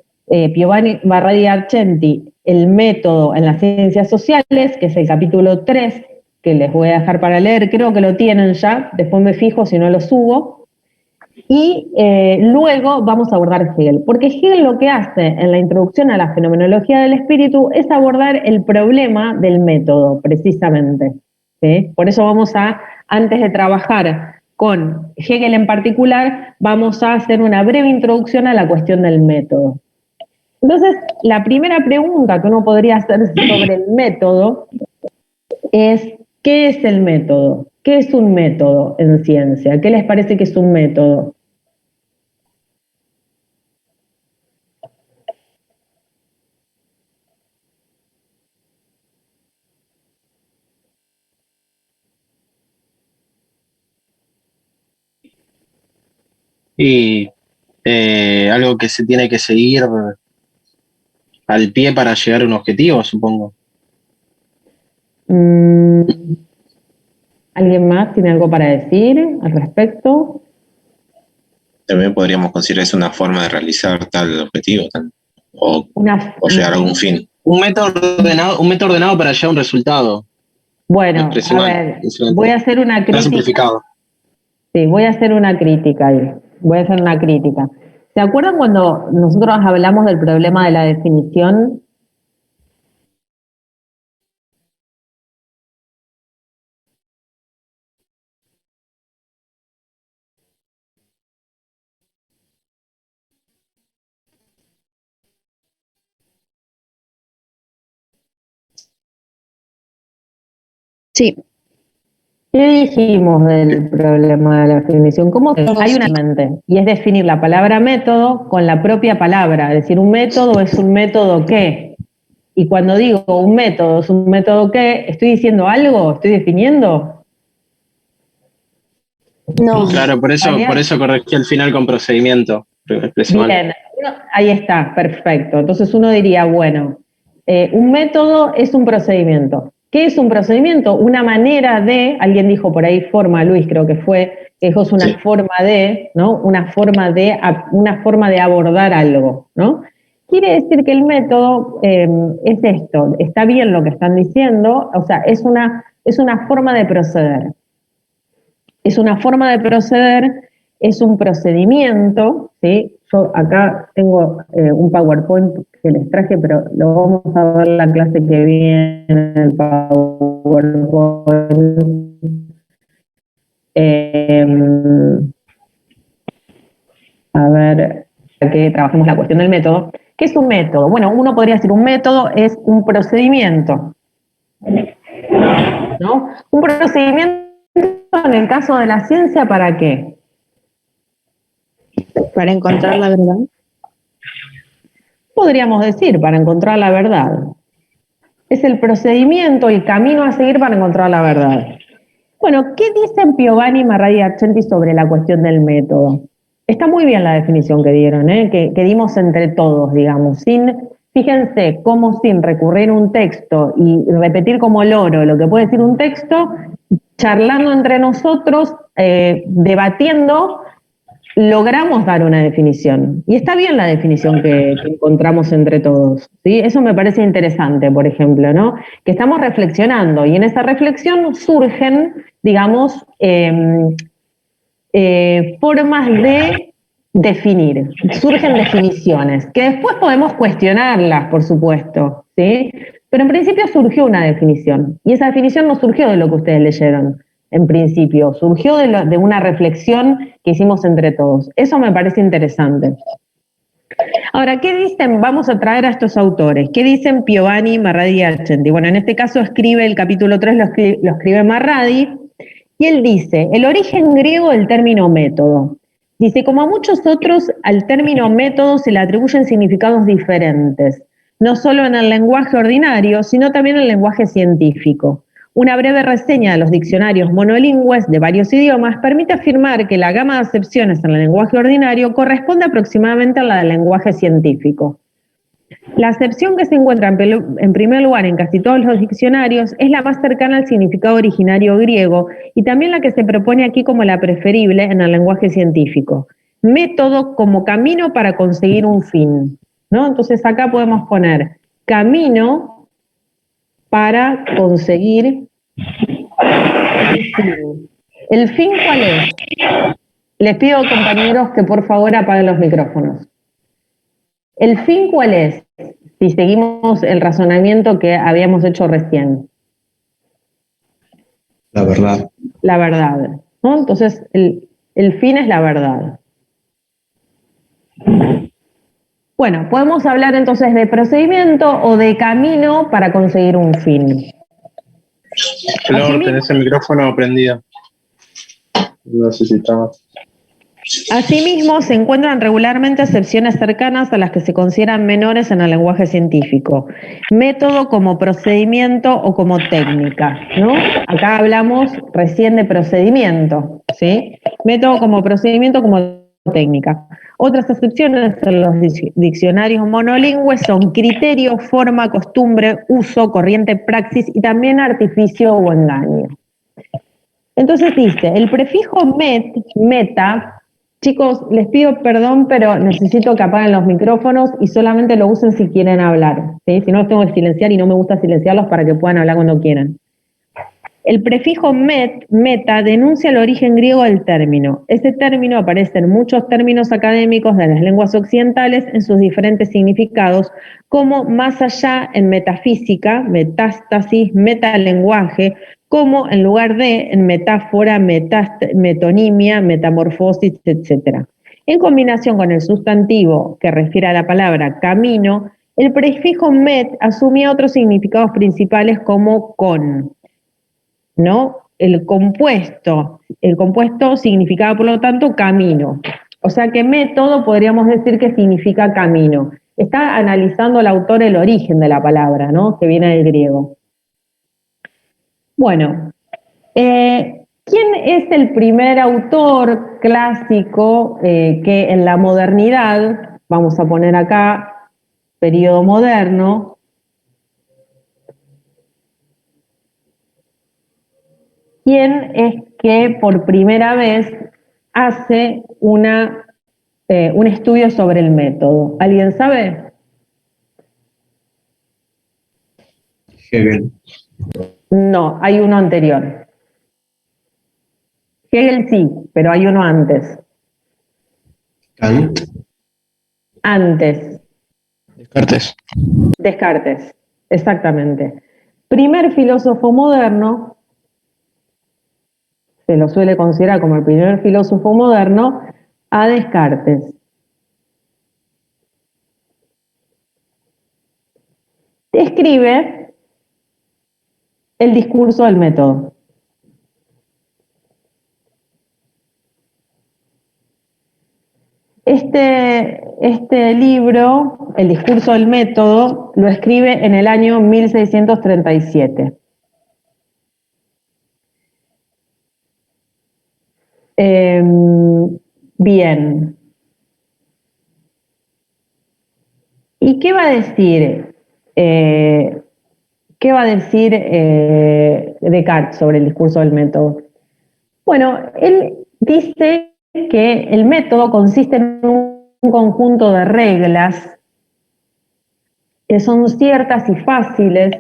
Piovani Barradi Argenti, el método en las ciencias sociales, que es el capítulo 3, que les voy a dejar para leer, creo que lo tienen ya, después me fijo si no lo subo. Y luego vamos a abordar Hegel, porque Hegel lo que hace en la introducción a la fenomenología del espíritu es abordar el problema del método, precisamente, ¿sí? Por eso vamos a, antes de trabajar con Hegel en particular, vamos a hacer una breve introducción a la cuestión del método. Entonces, la primera pregunta que uno podría hacer sobre el método es, ¿qué es el método? ¿Qué es un método en ciencia? ¿Qué les parece que es un método? Y algo que se tiene que seguir al pie para llegar a un objetivo, supongo. ¿Alguien más tiene algo para decir al respecto? También podríamos considerar eso una forma de realizar tal objetivo, o llegar a algún fin. Un método ordenado para llegar a un resultado. Bueno, a ver, voy a hacer una crítica. Simplificado. Sí, voy a hacer una crítica ahí. Voy a hacer una crítica. ¿Se acuerdan cuando nosotros hablamos del problema de la definición? Sí. ¿Qué dijimos del problema de la definición? ¿Cómo hay una mente? Y es definir la palabra método con la propia palabra. Es decir, un método es un método ¿qué? Y cuando digo un método es un método ¿qué? ¿Estoy diciendo algo? ¿Estoy definiendo? No. Claro, por eso corregí al final con procedimiento. Bien, ahí está, perfecto. Entonces uno diría, bueno, un método es un procedimiento. ¿Qué es un procedimiento? Una manera de, alguien dijo por ahí forma, Luis creo que fue, que es una forma de, ¿no? Una forma de abordar algo, ¿no? Quiere decir que el método es esto, está bien lo que están diciendo, o sea, es una forma de proceder. Es una forma de proceder, es un procedimiento, ¿sí? Yo acá tengo un PowerPoint que les traje, pero lo vamos a ver la clase que viene en el PowerPoint. A ver, que trabajemos la cuestión del método. ¿Qué es un método? Bueno, uno podría decir un método es un procedimiento, ¿no? Un procedimiento en el caso de la ciencia, ¿para qué? Para encontrar la verdad. Podríamos decir, para encontrar la verdad. Es el procedimiento, el camino a seguir para encontrar la verdad. Bueno, ¿qué dicen Piovani, Marradi y Argenti sobre la cuestión del método? Está muy bien la definición que dieron, que dimos entre todos, digamos. Fíjense cómo sin recurrir a un texto y repetir como loro lo que puede decir un texto, charlando entre nosotros, debatiendo, logramos dar una definición. Y está bien la definición que encontramos entre todos, ¿sí? Eso me parece interesante, por ejemplo, ¿no? Que estamos reflexionando y en esa reflexión surgen, digamos, formas de definir, surgen definiciones, que después podemos cuestionarlas, por supuesto, ¿sí? Pero en principio surgió una definición, y esa definición no surgió de lo que ustedes leyeron, en principio, surgió de una reflexión que hicimos entre todos. Eso me parece interesante. Ahora, ¿qué dicen? Vamos a traer a estos autores. ¿Qué dicen Piovani, Marradi y Argenti? Bueno, en este caso escribe el capítulo 3, lo escribe Marradi, y él dice, el origen griego del término método. Dice, como a muchos otros, al término método se le atribuyen significados diferentes, no solo en el lenguaje ordinario, sino también en el lenguaje científico. Una breve reseña de los diccionarios monolingües de varios idiomas permite afirmar que la gama de acepciones en el lenguaje ordinario corresponde aproximadamente a la del lenguaje científico. La acepción que se encuentra en primer lugar en casi todos los diccionarios es la más cercana al significado originario griego y también la que se propone aquí como la preferible en el lenguaje científico. Método como camino para conseguir un fin, ¿no? Entonces acá podemos poner camino para conseguir el fin. ¿El fin cuál es? Les pido, compañeros, que por favor apaguen los micrófonos. ¿El fin cuál es? Si seguimos el razonamiento que habíamos hecho recién. La verdad. La verdad, ¿no? Entonces, el fin es la verdad. Bueno, podemos hablar entonces de procedimiento o de camino para conseguir un fin. Flor, tenés el micrófono prendido. No sé si está. Asimismo, se encuentran regularmente acepciones cercanas a las que se consideran menores en el lenguaje científico. Método como procedimiento o como técnica, ¿no? Acá hablamos recién de procedimiento, ¿sí? Método como procedimiento como técnica. Otras acepciones en los diccionarios monolingües son criterio, forma, costumbre, uso, corriente, praxis y también artificio o engaño. Entonces dice, el prefijo meta. Chicos, les pido perdón, pero necesito que apaguen los micrófonos y solamente lo usen si quieren hablar, ¿sí? Si no, los tengo que silenciar y no me gusta silenciarlos para que puedan hablar cuando quieran. El prefijo meta denuncia el origen griego del término. Ese término aparece en muchos términos académicos de las lenguas occidentales en sus diferentes significados, como más allá en metafísica, metástasis, metalenguaje, como en lugar de en metáfora, metonimia, metamorfosis, etc. En combinación con el sustantivo que refiere a la palabra camino, el prefijo met asumía otros significados principales como con, ¿no? El compuesto significaba, por lo tanto, camino. O sea que método podríamos decir que significa camino. Está analizando el autor el origen de la palabra, ¿no? Que viene del griego. Bueno, ¿quién es el primer autor clásico que en la modernidad, vamos a poner acá, periodo moderno, ¿quién es que por primera vez hace un estudio sobre el método? ¿Alguien sabe? Hegel. No, hay uno anterior. Hegel sí, pero hay uno antes. Kant. Antes. Descartes. Descartes, exactamente. Primer filósofo moderno, se lo suele considerar como el primer filósofo moderno, a Descartes. Escribe el discurso del método. Este libro, El discurso del método, lo escribe en el año 1637. Bien. ¿Y qué va a decir? ¿Qué va a decir Descartes sobre el discurso del método? Bueno, él dice que el método consiste en un conjunto de reglas que son ciertas y fáciles,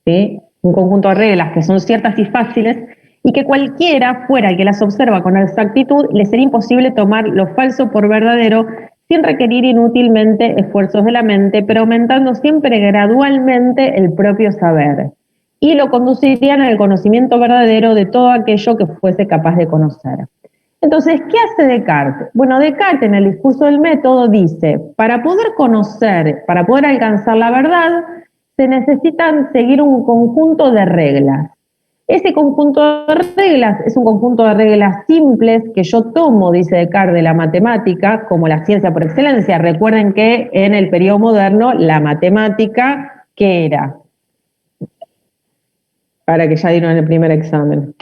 ¿sí? Un conjunto de reglas que son ciertas y fáciles, y que cualquiera fuera que las observa con exactitud le sería imposible tomar lo falso por verdadero sin requerir inútilmente esfuerzos de la mente, pero aumentando siempre gradualmente el propio saber, y lo conducirían al conocimiento verdadero de todo aquello que fuese capaz de conocer. Entonces, ¿qué hace Descartes? Bueno, Descartes en el discurso del método dice, para poder conocer, para poder alcanzar la verdad, se necesitan seguir un conjunto de reglas. Ese conjunto de reglas es un conjunto de reglas simples que yo tomo, dice Descartes, de la matemática como la ciencia por excelencia. Recuerden que en el periodo moderno la matemática, ¿qué era? Para que ya dieron el primer examen.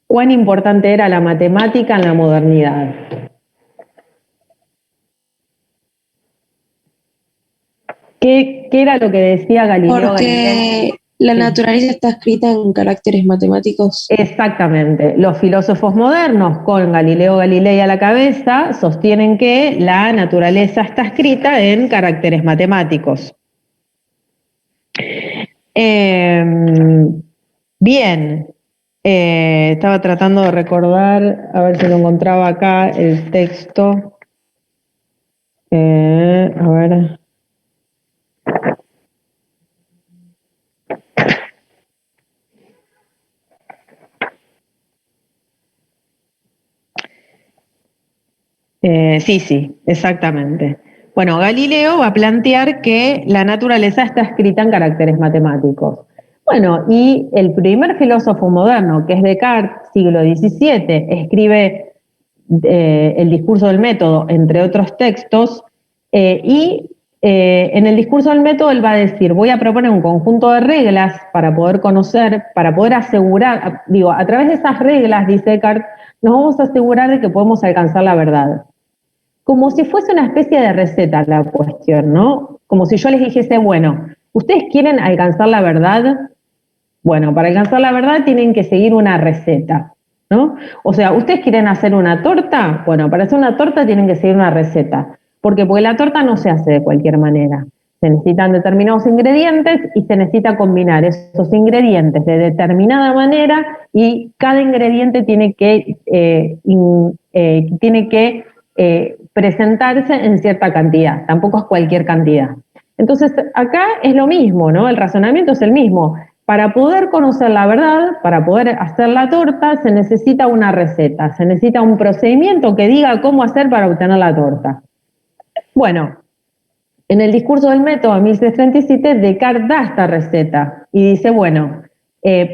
¿Cuán importante era la matemática en la modernidad? ¿Qué era lo que decía Galileo Galilei? Porque la naturaleza está escrita en caracteres matemáticos. Exactamente. Los filósofos modernos, con Galileo Galilei a la cabeza, sostienen que la naturaleza está escrita en caracteres matemáticos. Bien. Estaba tratando de recordar, a ver si lo encontraba acá, el texto. A ver. Sí, exactamente. Bueno, Galileo va a plantear que la naturaleza está escrita en caracteres matemáticos. Bueno, y el primer filósofo moderno, que es Descartes, siglo XVII, escribe el discurso del método, entre otros textos, y en el discurso del método él va a decir, voy a proponer un conjunto de reglas para poder conocer, para poder asegurar, digo, a través de esas reglas, dice Descartes, nos vamos a asegurar de que podemos alcanzar la verdad. Como si fuese una especie de receta la cuestión, ¿no? Como si yo les dijese, bueno, ¿ustedes quieren alcanzar la verdad? Bueno, para alcanzar la verdad tienen que seguir una receta, ¿no? O sea, ¿ustedes quieren hacer una torta? Bueno, para hacer una torta tienen que seguir una receta. ¿Por qué? Porque la torta no se hace de cualquier manera. Se necesitan determinados ingredientes y se necesita combinar esos ingredientes de determinada manera y cada ingrediente tiene que presentarse en cierta cantidad, tampoco es cualquier cantidad. Entonces, acá es lo mismo, ¿no? El razonamiento es el mismo. Para poder conocer la verdad, para poder hacer la torta, se necesita una receta, se necesita un procedimiento que diga cómo hacer para obtener la torta. Bueno, en el discurso del método de 1637, Descartes da esta receta y dice, bueno,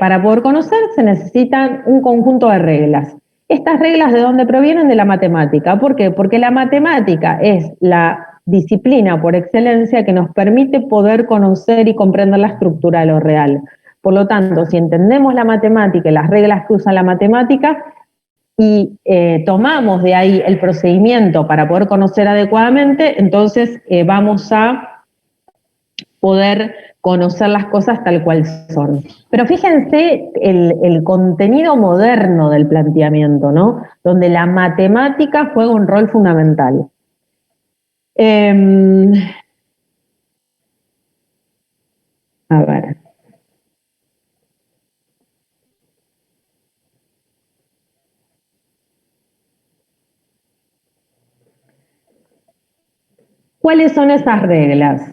para poder conocer se necesitan un conjunto de reglas. Estas reglas, ¿de dónde provienen? De la matemática. ¿Por qué? Porque la matemática es la disciplina por excelencia que nos permite poder conocer y comprender la estructura de lo real. Por lo tanto, si entendemos la matemática y las reglas que usa la matemática y tomamos de ahí el procedimiento para poder conocer adecuadamente, entonces vamos a poder conocer las cosas tal cual son. Pero fíjense el contenido moderno del planteamiento, ¿no? Donde la matemática juega un rol fundamental. A ver. ¿Cuáles son esas reglas?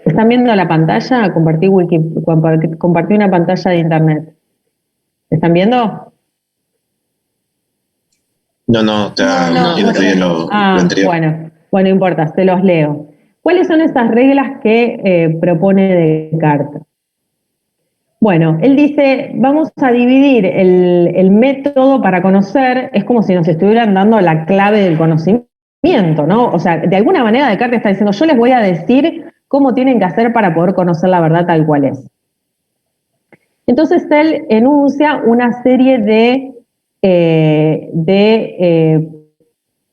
¿Están viendo la pantalla? Compartí una pantalla de internet. ¿Están viendo? No, lo anterior. Bueno, no importa, se los leo. ¿Cuáles son esas reglas que propone Descartes? Bueno, él dice, vamos a dividir el método para conocer, es como si nos estuvieran dando la clave del conocimiento, ¿no? O sea, de alguna manera Descartes está diciendo, yo les voy a decir cómo tienen que hacer para poder conocer la verdad tal cual es. Entonces él enuncia una serie de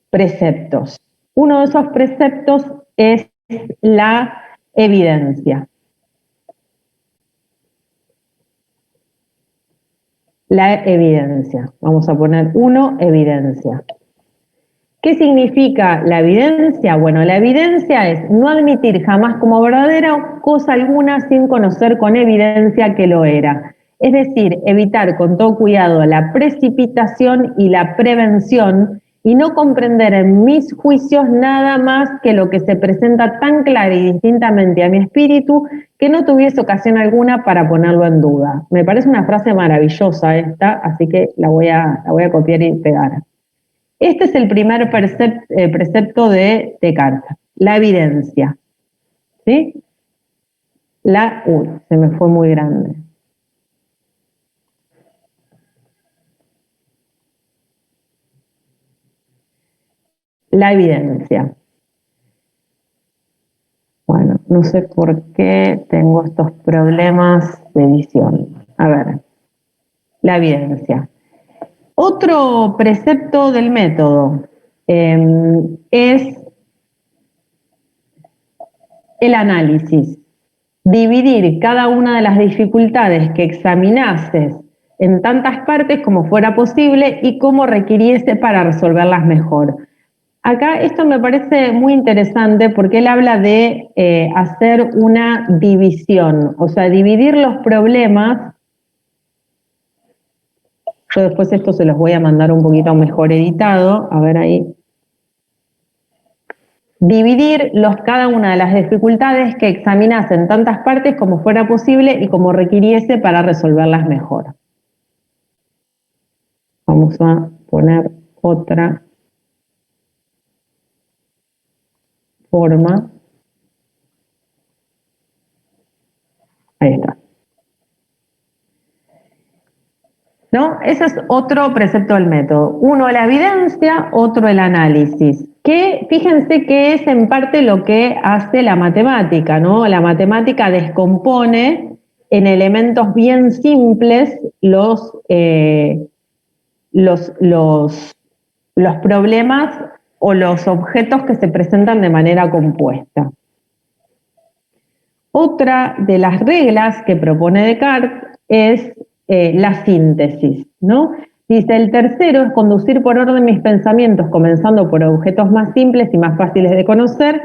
preceptos. Uno de esos preceptos es la evidencia. La evidencia. Vamos a poner 1, evidencia. ¿Qué significa la evidencia? Bueno, la evidencia es no admitir jamás como verdadera cosa alguna sin conocer con evidencia que lo era. Es decir, evitar con todo cuidado la precipitación y la prevención y no comprender en mis juicios nada más que lo que se presenta tan clara y distintamente a mi espíritu que no tuviese ocasión alguna para ponerlo en duda. Me parece una frase maravillosa esta, así que la voy a copiar y pegar. Este es el primer precepto de Descartes, la evidencia. ¿Sí? Se me fue muy grande. La evidencia. Bueno, no sé por qué tengo estos problemas de edición. A ver, la evidencia. Otro precepto del método es el análisis. Dividir cada una de las dificultades que examinases en tantas partes como fuera posible y cómo requiriese para resolverlas mejor. Acá esto me parece muy interesante porque él habla de hacer una división, o sea, dividir los problemas. Yo después esto se los voy a mandar un poquito mejor editado, a ver ahí. Dividir cada una de las dificultades que examinase en tantas partes como fuera posible y como requiriese para resolverlas mejor. Vamos a poner otra forma. Ahí está. ¿No? Ese es otro precepto del método. Uno, la evidencia, otro, el análisis. Que fíjense que es en parte lo que hace la matemática, ¿no? La matemática descompone en elementos bien simples los problemas o los objetos que se presentan de manera compuesta. Otra de las reglas que propone Descartes es la síntesis, ¿no? Dice, el tercero es conducir por orden mis pensamientos, comenzando por objetos más simples y más fáciles de conocer,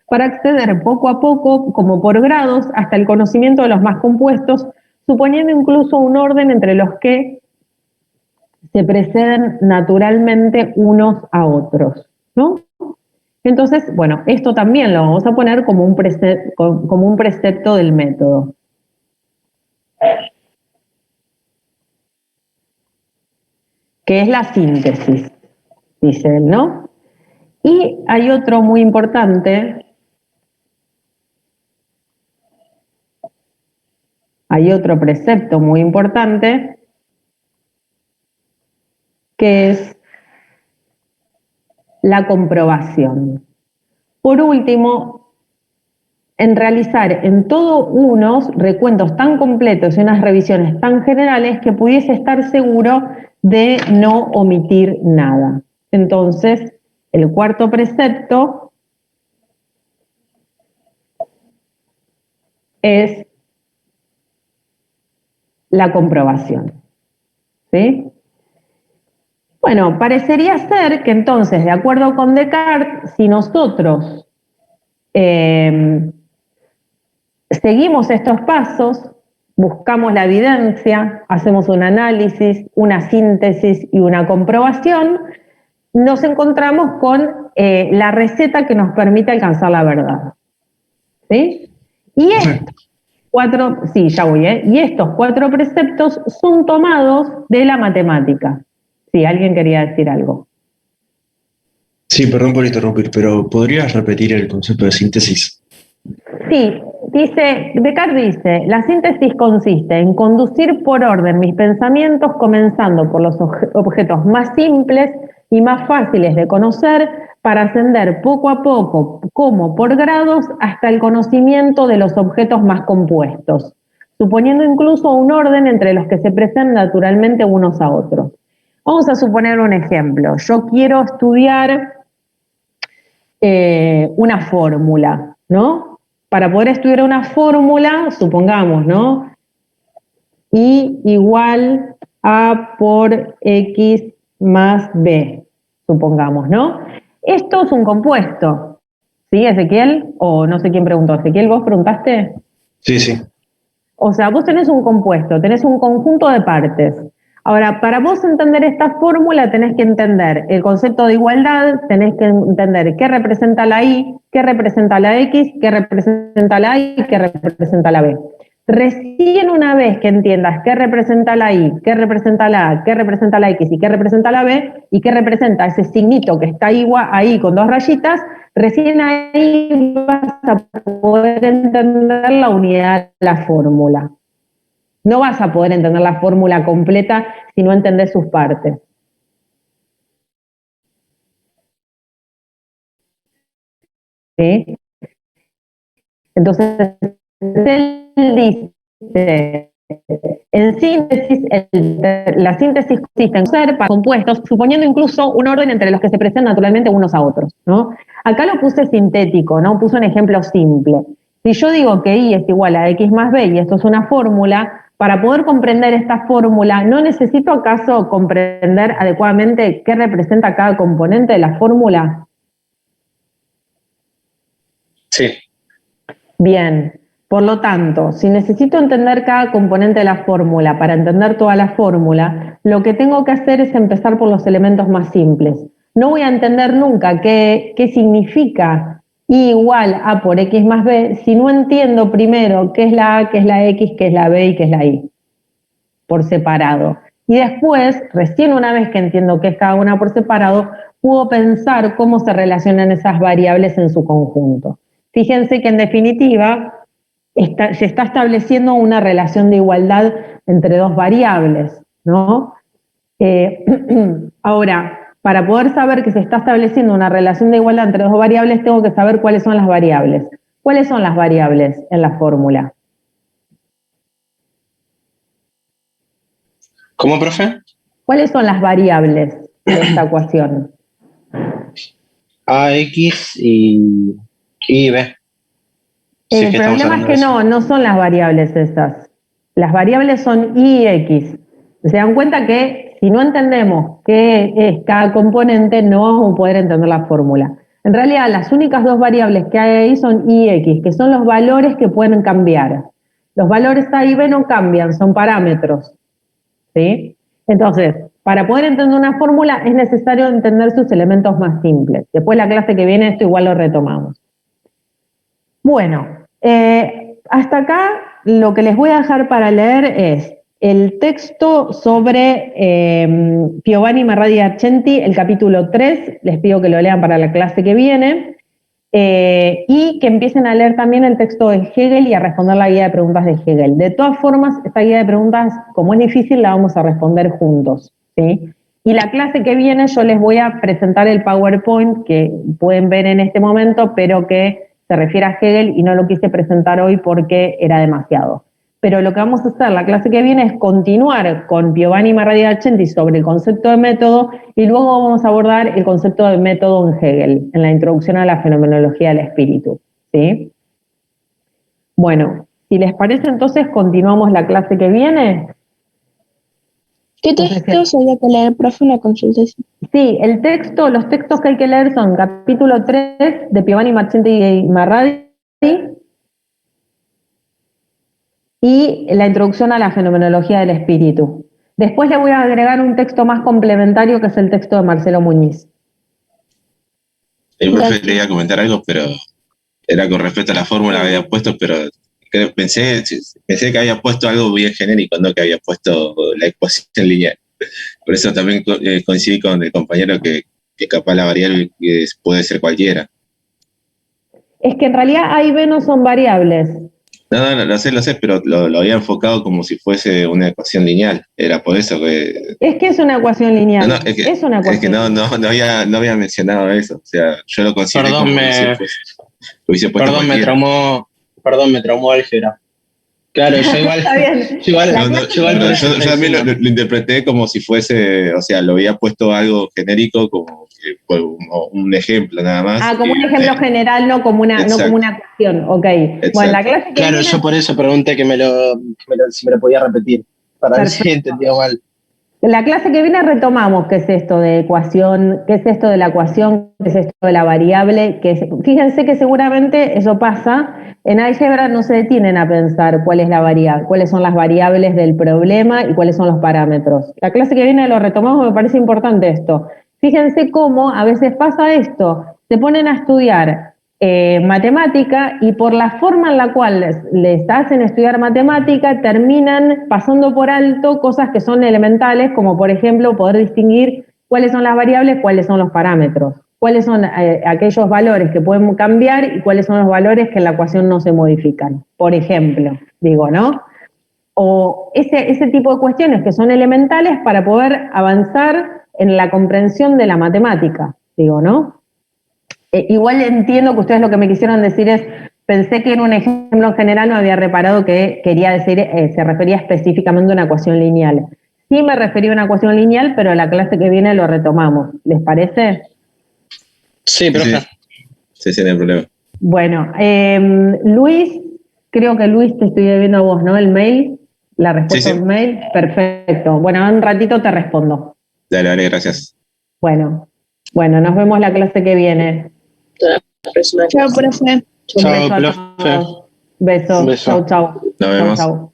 para acceder poco a poco, como por grados, hasta el conocimiento de los más compuestos, suponiendo incluso un orden entre los que se preceden naturalmente unos a otros, ¿no? Entonces, bueno, esto también lo vamos a poner como un precepto del método. Que es la síntesis, dice él, ¿no? Y hay otro muy importante, hay otro precepto muy importante, que es la comprobación. Por último, en realizar en todo unos recuentos tan completos y unas revisiones tan generales que pudiese estar seguro de no omitir nada. Entonces, el cuarto precepto es la comprobación. ¿Sí? Bueno, parecería ser que entonces, de acuerdo con Descartes, si nosotros seguimos estos pasos, buscamos la evidencia, hacemos un análisis, una síntesis y una comprobación, nos encontramos con la receta que nos permite alcanzar la verdad. ¿Sí? Y estos cuatro preceptos son tomados de la matemática. Sí, alguien quería decir algo. Sí, perdón por interrumpir, pero ¿podrías repetir el concepto de síntesis? Sí, Descartes dice, la síntesis consiste en conducir por orden mis pensamientos comenzando por los objetos más simples y más fáciles de conocer para ascender poco a poco, como por grados, hasta el conocimiento de los objetos más compuestos, suponiendo incluso un orden entre los que se presentan naturalmente unos a otros. Vamos a suponer un ejemplo. Yo quiero estudiar una fórmula, ¿no? Para poder estudiar una fórmula, supongamos, ¿no? I igual a por X más B, supongamos, ¿no? Esto es un compuesto, ¿sí, Ezequiel? O no sé quién preguntó. Ezequiel, ¿vos preguntaste? Sí, sí. O sea, vos tenés un compuesto, tenés un conjunto de partes. Ahora, para vos entender esta fórmula tenés que entender el concepto de igualdad, tenés que entender qué representa la Y, qué representa la X, qué representa la Y y qué representa la B. Recién una vez que entiendas qué representa la Y, qué representa la A, qué representa la X y qué representa la B, y qué representa ese signito que está ahí con dos rayitas, recién ahí vas a poder entender la unidad de la fórmula. No vas a poder entender la fórmula completa si no entendés sus partes. ¿Sí? Entonces, él dice, en síntesis, la síntesis consiste en ser compuestos, suponiendo incluso un orden entre los que se presentan naturalmente unos a otros, ¿no? Acá lo puse sintético, ¿no? Puse un ejemplo simple. Si yo digo que Y es igual a X más B y esto es una fórmula, para poder comprender esta fórmula, ¿no necesito acaso comprender adecuadamente qué representa cada componente de la fórmula? Sí. Bien, por lo tanto, si necesito entender cada componente de la fórmula para entender toda la fórmula, lo que tengo que hacer es empezar por los elementos más simples. No voy a entender nunca qué significa Y igual a por X más B si no entiendo primero qué es la A, qué es la X, qué es la B y qué es la Y, por separado. Y después, recién una vez que entiendo qué es cada una por separado, puedo pensar cómo se relacionan esas variables en su conjunto. Fíjense que en definitiva se está estableciendo una relación de igualdad entre dos variables, ¿no? Ahora, para poder saber que se está estableciendo una relación de igualdad entre dos variables, tengo que saber cuáles son las variables. ¿Cuáles son las variables en la fórmula? ¿Cómo, profe? ¿Cuáles son las variables de esta ecuación? A, X y B. El problema es que no son las variables esas. Las variables son Y y X. Se dan cuenta que si no entendemos qué es cada componente, no vamos a poder entender la fórmula. En realidad, las únicas dos variables que hay ahí son Y y X, que son los valores que pueden cambiar. Los valores A y B no cambian, son parámetros, ¿sí? Entonces, para poder entender una fórmula es necesario entender sus elementos más simples. Después la clase que viene esto igual lo retomamos. Bueno, hasta acá lo que les voy a dejar para leer es el texto sobre Piovani Marradi Argenti, el capítulo 3, les pido que lo lean para la clase que viene, y que empiecen a leer también el texto de Hegel y a responder la guía de preguntas de Hegel. De todas formas, esta guía de preguntas, como es difícil, la vamos a responder juntos, ¿sí? Y la clase que viene yo les voy a presentar el PowerPoint que pueden ver en este momento, pero que se refiere a Hegel y no lo quise presentar hoy porque era demasiado. Pero lo que vamos a hacer la clase que viene es continuar con Piovani Marradi Argenti sobre el concepto de método y luego vamos a abordar el concepto de método en Hegel, en la introducción a la fenomenología del espíritu, ¿sí? Bueno, Si les parece, entonces continuamos la clase que viene. ¿Qué textos había que leer, profe? Una consulta. Sí, los textos que hay que leer son capítulo 3 de Piovani, Marchenti y Marradi y la introducción a la fenomenología del espíritu. Después le voy a agregar un texto más complementario que es el texto de Marcelo Muñiz. El profe quería comentar algo, pero era con respecto a la fórmula que había puesto, pero pensé que había puesto algo bien genérico, no que había puesto la ecuación lineal. Por eso también coincidí con el compañero que capaz la variable puede ser cualquiera. Es que en realidad A y B no son variables. No, lo sé, pero lo había enfocado como si fuese una ecuación lineal. Era por eso que... Es que es una ecuación lineal. No, es una ecuación que no había mencionado eso. O sea, yo lo consideré como si hubiese puesto cualquiera. Me traumó álgebra. Claro, yo igual... Está bien. Yo también lo interpreté como si fuese, o sea, lo había puesto algo genérico como un ejemplo nada más. Como un ejemplo general, no como una cuestión. Ok. Exacto. Bueno, la clase que claro, viene... yo por eso pregunté si me lo podía repetir, para ver si entendía mal. La clase que viene retomamos qué es esto de ecuación, qué es esto de la ecuación, qué es esto de la variable. Fíjense que seguramente eso pasa. En álgebra no se detienen a pensar cuál es la variable, cuáles son las variables del problema y cuáles son los parámetros. La clase que viene lo retomamos, me parece importante esto. Fíjense cómo a veces pasa esto. Se ponen a estudiar matemática y por la forma en la cual les hacen estudiar matemática terminan pasando por alto cosas que son elementales, como por ejemplo poder distinguir cuáles son las variables, cuáles son los parámetros, cuáles son aquellos valores que pueden cambiar y cuáles son los valores que en la ecuación no se modifican, por ejemplo, digo, ¿no? O ese tipo de cuestiones que son elementales para poder avanzar en la comprensión de la matemática, digo, ¿no? Igual entiendo que ustedes lo que me quisieron decir es, pensé que en un ejemplo en general no había reparado que quería decir, se refería específicamente a una ecuación lineal. Sí me refería a una ecuación lineal, pero la clase que viene lo retomamos. ¿Les parece? Sí, profe. Sí, no hay problema. Bueno, Luis, creo que Luis te estoy debiendo a vos, ¿no? El mail, la respuesta del mail. Perfecto. Bueno, en un ratito te respondo. Dale, gracias. Bueno, nos vemos la clase que viene. Chao, profe. Un beso a todos. Besos. Nos vemos. Chau.